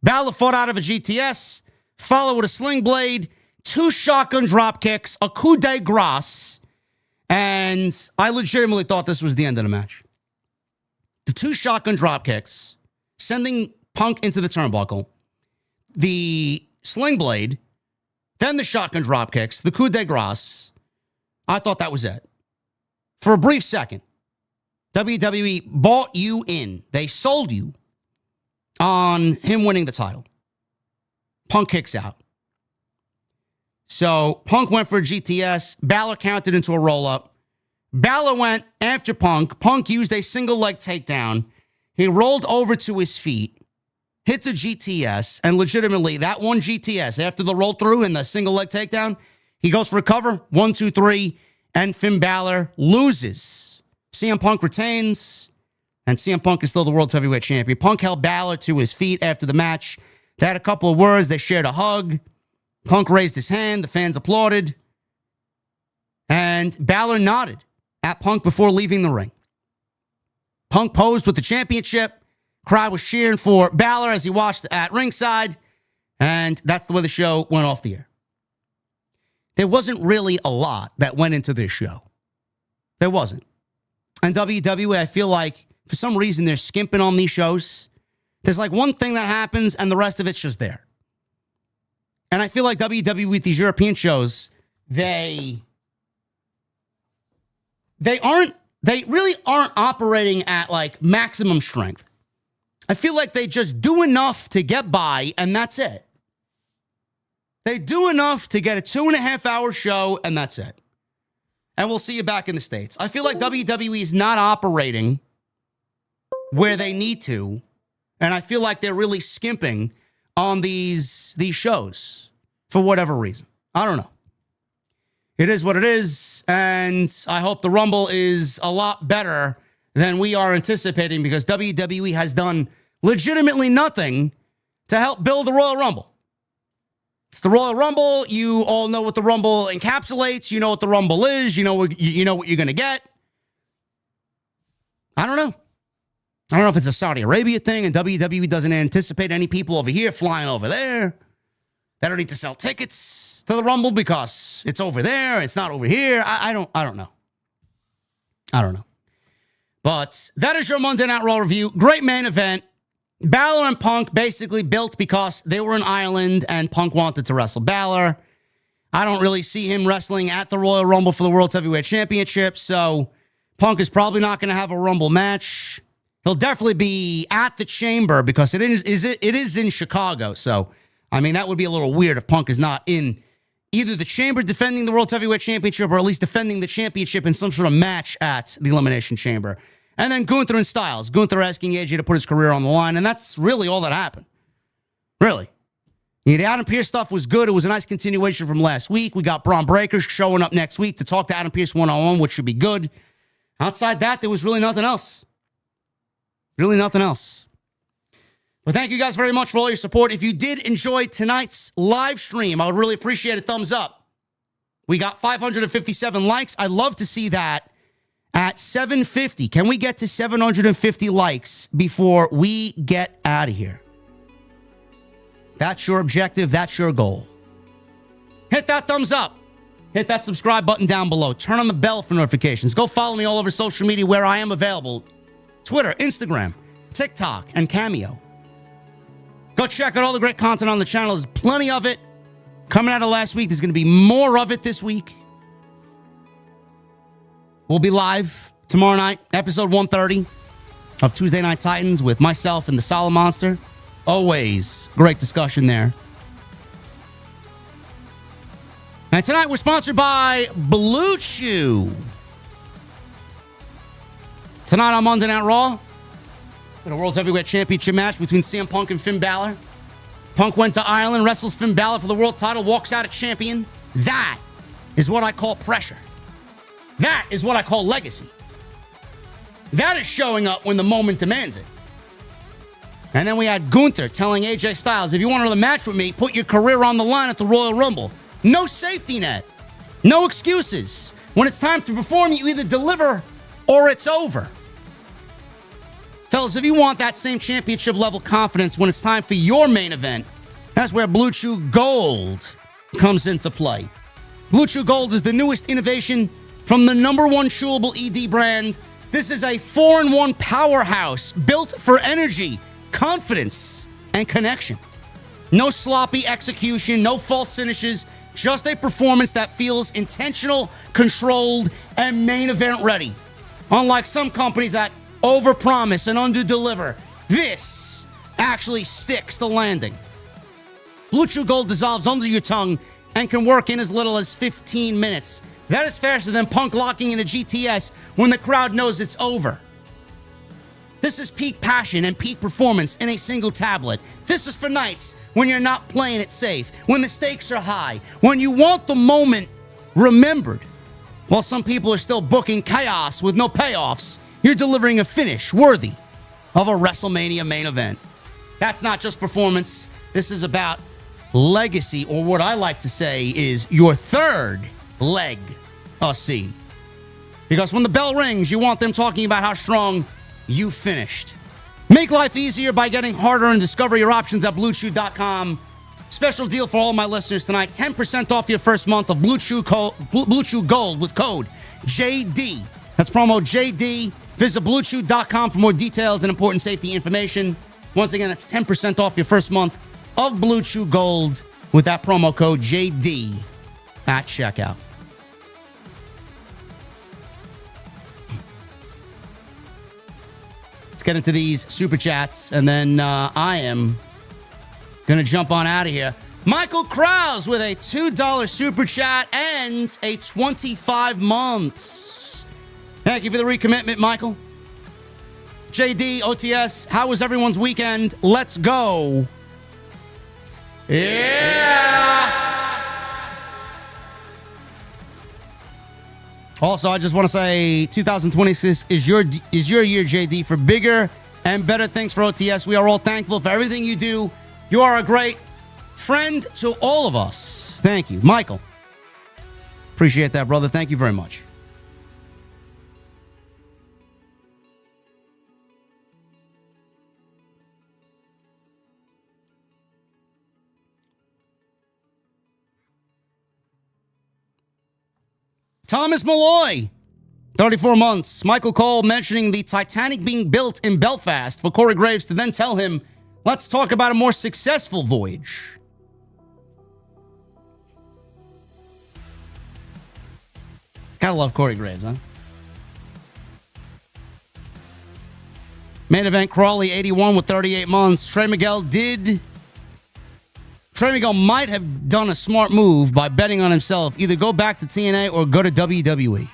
Balor fought out of a GTS, followed with a sling blade, 2 shotgun drop kicks, a coup de grace, and I legitimately thought this was the end of the match. The 2 shotgun drop kicks, sending Punk into the turnbuckle, the sling blade, then the shotgun drop kicks, the coup de grace. I thought that was it. For a brief second, WWE bought you in. They sold you on him winning the title. Punk kicks out. So Punk went for a GTS. Balor counted into a roll-up. Balor went after Punk. Punk used a single leg takedown. He rolled over to his feet, hits a GTS, and legitimately, that one GTS, after the roll through and the single leg takedown, he goes for a cover, 1, 2, 3, and Finn Balor loses. CM Punk retains, and CM Punk is still the World Heavyweight Champion. Punk held Balor to his feet after the match. They had a couple of words. They shared a hug. Punk raised his hand. The fans applauded. And Balor nodded at Punk before leaving the ring. Punk posed with the championship. Crowd was cheering for Balor as he watched at ringside. And that's the way the show went off the air. There wasn't really a lot that went into this show. There wasn't. And WWE, I feel like, for some reason, they're skimping on these shows. There's like one thing that happens and the rest of it's just there. And I feel like WWE with these European shows, they really aren't operating at like maximum strength. I feel like they just do enough to get by and that's it. They do enough to get a 2.5-hour show and that's it. And we'll see you back in the States. I feel like WWE is not operating where they need to. And I feel like they're really skimping on these shows for whatever reason. I don't know. It is what it is. And I hope the Rumble is a lot better than we are anticipating because WWE has done legitimately nothing to help build the Royal Rumble. It's the Royal Rumble. You all know what the Rumble encapsulates. You know what the Rumble is. You know what you're going to get. I don't know. I don't know if it's a Saudi Arabia thing and WWE doesn't anticipate any people over here flying over there. They don't need to sell tickets to the Rumble because it's over there. It's not over here. I don't know. I don't know. But that is your Monday Night Raw review. Great main event. Balor and Punk basically built because they were in Ireland and Punk wanted to wrestle Balor. I don't really see him wrestling at the Royal Rumble for the World Heavyweight Championship. So Punk is probably not going to have a Rumble match. He'll definitely be at the Chamber because it is in Chicago. So, I mean, that would be a little weird if Punk is not in either the Chamber defending the World Heavyweight Championship or at least defending the championship in some sort of match at the Elimination Chamber. And then Gunther and Styles. Gunther asking AJ to put his career on the line, and that's really all that happened. Really. Yeah, the Adam Pearce stuff was good. It was a nice continuation from last week. We got Braun Breaker showing up next week to talk to Adam Pearce one-on-one, which should be good. Outside that, there was really nothing else. Really nothing else. But thank you guys very much for all your support. If you did enjoy tonight's live stream, I would really appreciate a thumbs up. We got 557 likes. I'd love to see that at 750. Can we get to 750 likes before we get out of here? That's your objective. That's your goal. Hit that thumbs up. Hit that subscribe button down below. Turn on the bell for notifications. Go follow me all over social media where I am available. Twitter, Instagram, TikTok, and Cameo. Go check out all the great content on the channel. There's plenty of it. Coming out of last week, there's going to be more of it this week. We'll be live tomorrow night, episode 130 of Tuesday Night Titans with myself and the Solid Monster. Always great discussion there. And tonight we're sponsored by Blue Chew. Tonight on Monday Night Raw, in a World Heavyweight Championship match between CM Punk and Finn Balor. Punk went to Ireland, wrestles Finn Balor for the world title, walks out a champion. That is what I call pressure. That is what I call legacy. That is showing up when the moment demands it. And then we had Gunther telling AJ Styles, if you want another match with me, put your career on the line at the Royal Rumble. No safety net. No excuses. When it's time to perform, you either deliver or it's over. Fellas, if you want that same championship level confidence when it's time for your main event, that's where Blue Chew Gold comes into play. Blue Chew Gold is the newest innovation from the #1 chewable ED brand. This is a 4-in-1 powerhouse built for energy, confidence, and connection. No sloppy execution, no false finishes, just a performance that feels intentional, controlled, and main event ready. Unlike some companies that overpromise and underdeliver, this actually sticks the landing. Blue Chew Gold dissolves under your tongue and can work in as little as 15 minutes. That is faster than Punk locking in a GTS when the crowd knows it's over. This is peak passion and peak performance in a single tablet. This is for nights when you're not playing it safe, when the stakes are high, when you want the moment remembered. While some people are still booking chaos with no payoffs, you're delivering a finish worthy of a WrestleMania main event. That's not just performance. This is about legacy, or what I like to say is your third leg of C. Because when the bell rings, you want them talking about how strong you finished. Make life easier by getting harder and discover your options at BlueChew.com. Special deal for all my listeners tonight. 10% off your first month of Blue Chew Gold with code JD. That's promo JD. Visit BlueChew.com for more details and important safety information. Once again, that's 10% off your first month of Blue Chew Gold with that promo code JD at checkout. Let's get into these super chats, and then I am going to jump on out of here. Michael Krause with a $2 super chat and a 25 months. Thank you for the recommitment, Michael. JD, OTS, how was everyone's weekend? Let's go. Yeah. Also, I just want to say 2026 is your year, JD, for bigger and better things for OTS. We are all thankful for everything you do. You are a great friend to all of us. Thank you, Michael. Appreciate that, brother. Thank you very much. Thomas Malloy, 34 months. Michael Cole mentioning the Titanic being built in Belfast for Corey Graves to then tell him, let's talk about a more successful voyage. Gotta love Corey Graves, huh? Main event, Crawley, 81 with 38 months. Trey Miguel might have done a smart move by betting on himself. Either go back to TNA or go to WWE.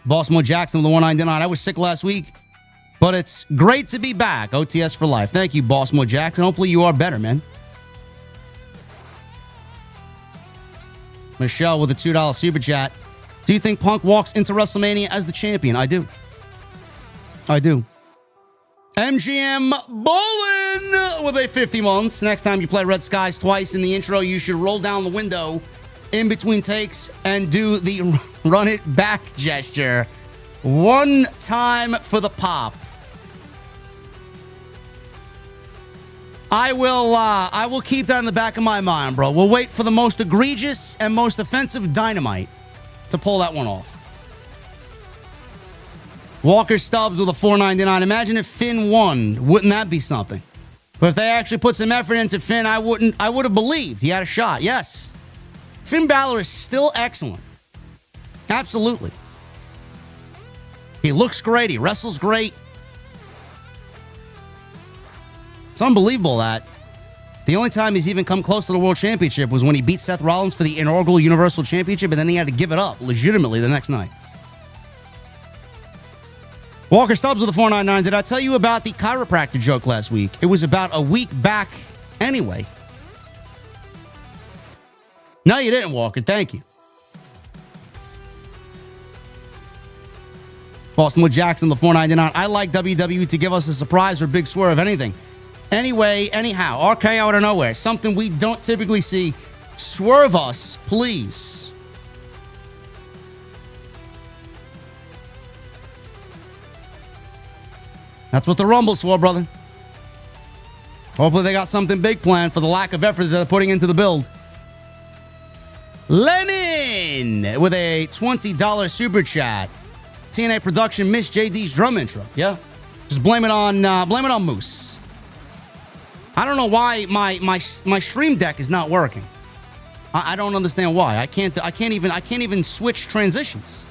Baltimore Jackson with the 199. I was sick last week, but it's great to be back. OTS for life. Thank you, Baltimore Jackson. Hopefully you are better, man. Michelle with a $2 super chat. Do you think Punk walks into WrestleMania as the champion? I do. MGM Bowling with a 50 months. Next time you play Red Skies twice in the intro, you should roll down the window in between takes and do the run it back gesture. One time for the pop. I will keep that in the back of my mind, bro. We'll wait for the most egregious and most offensive Dynamite to pull that one off. Walker Stubbs with a $4.99. Imagine if Finn won. Wouldn't that be something? But if they actually put some effort into Finn, I would have believed he had a shot. Yes. Finn Balor is still excellent. Absolutely. He looks great. He wrestles great. It's unbelievable that the only time he's even come close to the World Championship was when he beat Seth Rollins for the inaugural Universal Championship, and then he had to give it up legitimately the next night. Walker Stubbs with a $4.99. Did I tell you about the chiropractor joke last week? It was about a week back anyway. No, you didn't, Walker. Thank you. Baltimore Jackson, the $4.99. I like WWE to give us a surprise or big swerve, anything. Anyway, anyhow, RKO out of nowhere. Something we don't typically see. Swerve us, please. That's what the Rumble's for, brother. Hopefully they got something big planned for the lack of effort that they're putting into the build. Lenin with a $20 super chat. TNA production missed JD's drum intro. Yeah. Just blame it on Moose. I don't know why my stream deck is not working. I don't understand why. I can't even switch transitions.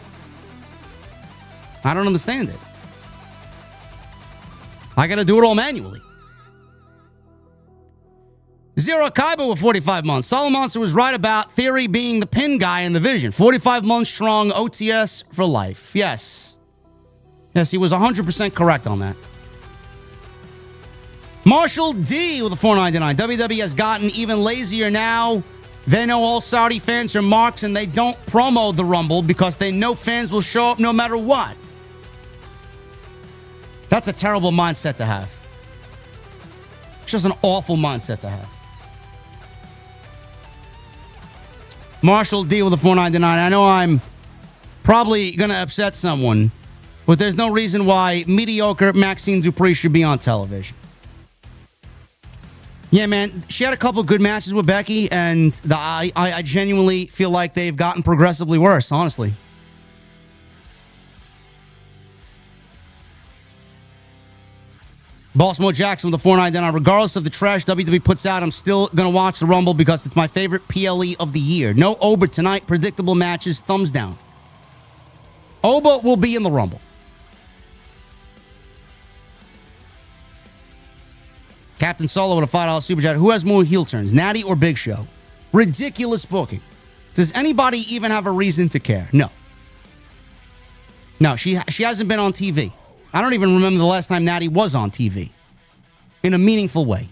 I don't understand it. I got to do it all manually. Zero Kaiba with 45 months. Solid Monster was right about Theory being the pin guy in the Vision. 45 months strong, OTS for life. Yes. Yes, he was 100% correct on that. Marshall D with a $4.99. WWE has gotten even lazier now. They know all Saudi fans are marks and they don't promo the Rumble because they know fans will show up no matter what. That's a terrible mindset to have. It's just an awful mindset to have. Marshall D with a $4.99. I know I'm probably going to upset someone, but there's no reason why mediocre Maxxine Dupri should be on television. Yeah, man, she had a couple good matches with Becky, and I genuinely feel like they've gotten progressively worse, honestly. Baltimore Jackson with the $4.99. Regardless of the trash WWE puts out, I'm still going to watch the Rumble because it's my favorite PLE of the year. No Oba tonight. Predictable matches. Thumbs down. Oba will be in the Rumble. Captain Solo with a $5 super chat. Who has more heel turns, Natty or Big Show? Ridiculous booking. Does anybody even have a reason to care? No. No, she hasn't been on TV. I don't even remember the last time Natty was on TV in a meaningful way.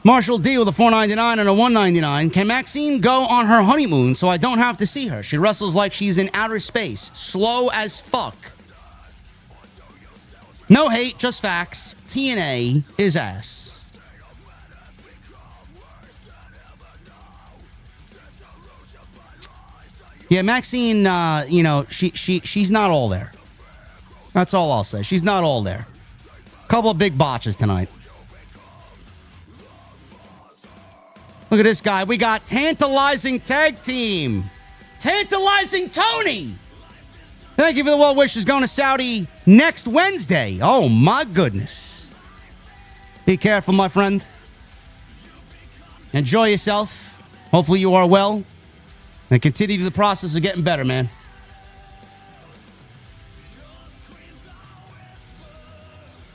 Marshall D with a $4.99 and a $1.99. Can Maxxine go on her honeymoon so I don't have to see her? She wrestles like she's in outer space. Slow as fuck. No hate, just facts. TNA is ass. Yeah, Maxxine, she's not all there. That's all I'll say. She's not all there. Couple of big botches tonight. Look at this guy. We got Tantalizing Tag Team. Tantalizing Tony. Thank you for the well wishes. Going to Saudi next Wednesday. Oh, my goodness. Be careful, my friend. Enjoy yourself. Hopefully you are well and continue the process of getting better, man.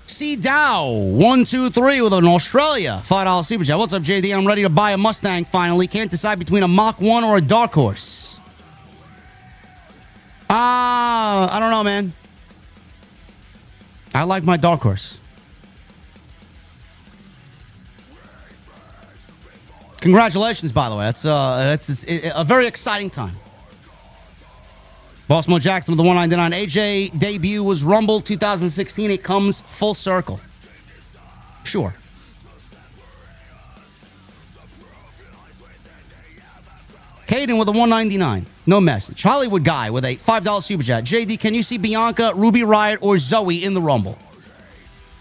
C. Dow, 123 with an Australia $5 super chat. What's up, JD? I'm ready to buy a Mustang finally. Can't decide between a Mach 1 or a Dark Horse. I don't know, man. I like my Dark Horse. Congratulations, by the way. That's a very exciting time. Bossmo Jackson with the 199. AJ debut was Rumble 2016. It comes full circle. Sure. Caden with a 199. No message. Hollywood Guy with a $5 super chat. JD, can you see Bianca, Ruby Riott, or Zoe in the Rumble?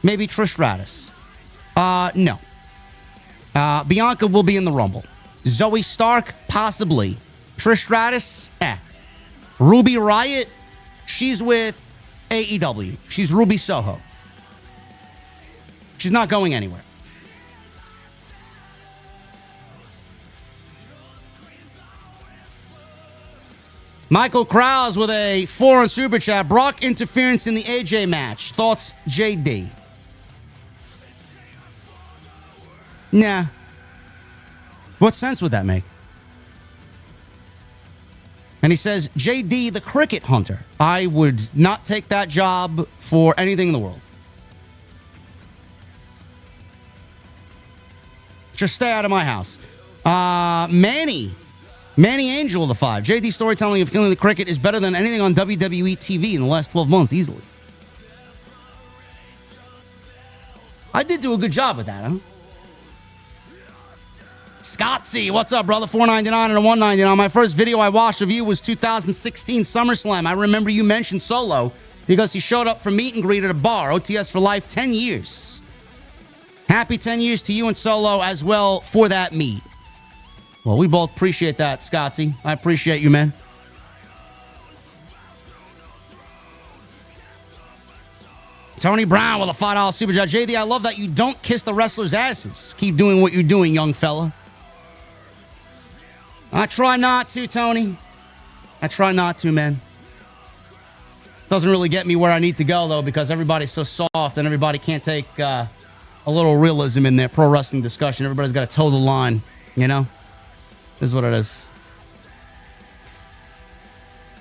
Maybe Trish Stratus. No. Bianca will be in the Rumble. Zoe Stark, possibly. Trish Stratus, Ruby Riott, she's with AEW. She's Ruby Soho. She's not going anywhere. Michael Krause with a 4 on Super Chat. Brock interference in the AJ match. Thoughts, JD? Nah. What sense would that make? And he says, JD, the cricket hunter. I would not take that job for anything in the world. Just stay out of my house. Manny Angel of the 5. JD storytelling of killing the cricket is better than anything on WWE TV in the last 12 months, easily. I did do a good job with that, huh? Scott C, what's up, brother? $4.99 and a $1.99. My first video I watched of you was 2016 SummerSlam. I remember you mentioned Solo because he showed up for meet and greet at a bar. OTS for life, 10 years. Happy 10 years to you and Solo as well for that meet. Well, we both appreciate that, Scott C. I appreciate you, man. Tony Brown with a $5 super chat. JD, I love that you don't kiss the wrestlers' asses. Keep doing what you're doing, young fella. I try not to, Tony. I try not to, man. Doesn't really get me where I need to go, though, because everybody's so soft and everybody can't take a little realism in their pro wrestling discussion. Everybody's got to toe the line, you know? This is what it is.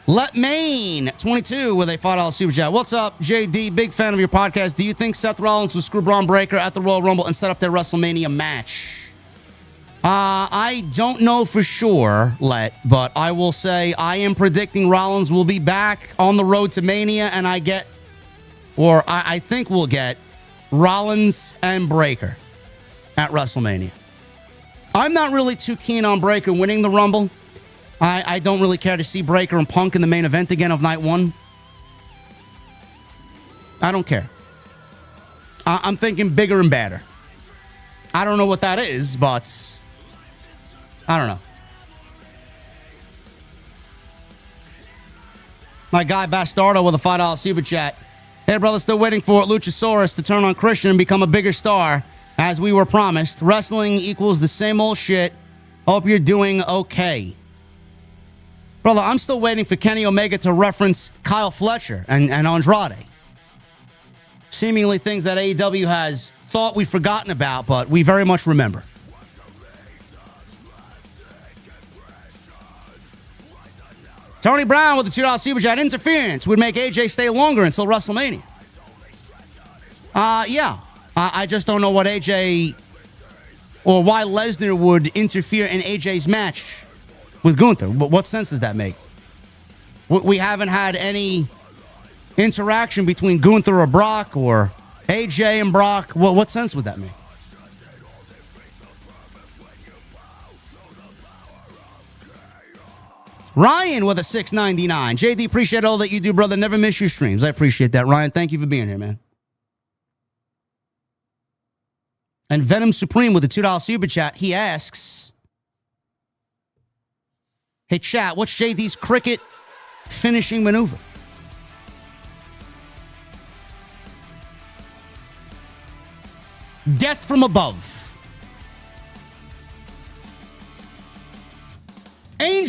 Let Maine 22 with a $5 super chat. What's up, JD? Big fan of your podcast. Do you think Seth Rollins will screw Braun Breaker at the Royal Rumble and set up their WrestleMania match? I don't know for sure, but I will say I am predicting Rollins will be back on the road to Mania, and I think we'll get Rollins and Breaker at WrestleMania. I'm not really too keen on Breaker winning the Rumble. I don't really care to see Breaker and Punk in the main event again of night one. I don't care. I'm thinking bigger and badder. I don't know what that is, but I don't know. My guy Bastardo with a $5 super chat. Hey, brother, still waiting for Luchasaurus to turn on Christian and become a bigger star, as we were promised. Wrestling equals the same old shit. Hope you're doing okay. Brother, I'm still waiting for Kenny Omega to reference Kyle Fletcher and Andrade. Seemingly things that AEW has thought we've forgotten about, but we very much remember. Tony Brown with the $2 super chat. Interference would make AJ stay longer until WrestleMania. Yeah. I just don't know what AJ or why Lesnar would interfere in AJ's match with Gunther. What sense does that make? We haven't had any interaction between Gunther or Brock or AJ and Brock. What sense would that make? Ryan with a $6.99. JD, appreciate all that you do, brother. Never miss your streams. I appreciate that, Ryan. Thank you for being here, man. And Venom Supreme with a $2 super chat. He asks, hey, chat, what's JD's cricket finishing maneuver? Death from above.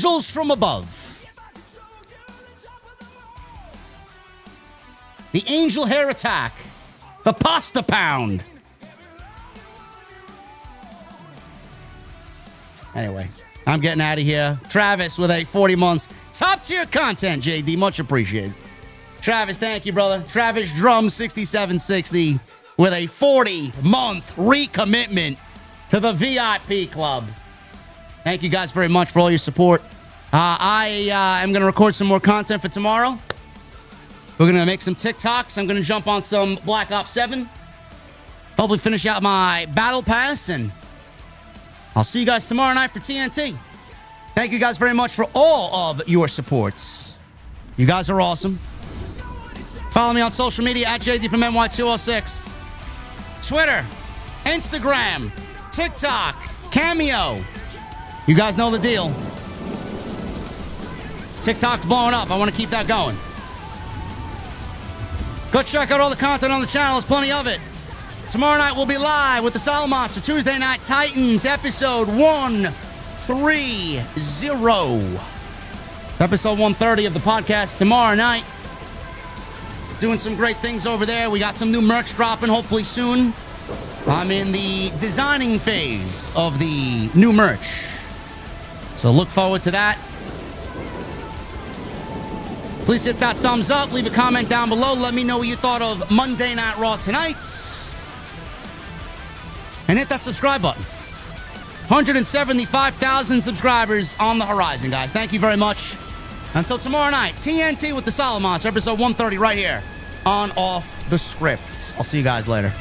angels from above. The angel hair attack. The pasta pound. Anyway, I'm getting out of here. Travis with a 40 months. Top tier content, JD. Much appreciated. Travis, thank you, brother. Travis Drum 6760 with a 40-month recommitment to the VIP club. Thank you guys very much for all your support. I am going to record some more content for tomorrow. We're going to make some TikToks. I'm going to jump on some Black Ops 7. Hopefully finish out my Battle Pass, and I'll see you guys tomorrow night for TNT. Thank you guys very much for all of your supports. You guys are awesome. Follow me on social media at JD from NY206. Twitter, Instagram, TikTok, Cameo. You guys know the deal. TikTok's blowing up. I want to keep that going. Go check out all the content on the channel. There's plenty of it. Tomorrow night we'll be live with the Solid Monster. Tuesday Night Titans, episode 130. Episode 130 of the podcast tomorrow night. Doing some great things over there. We got some new merch dropping hopefully soon. I'm in the designing phase of the new merch. So look forward to that. Please hit that thumbs up. Leave a comment down below. Let me know what you thought of Monday Night Raw tonight. And hit that subscribe button. 175,000 subscribers on the horizon, guys. Thank you very much. Until tomorrow night, TNT with the Solid Monster, episode 130 right here on Off the Script. I'll see you guys later.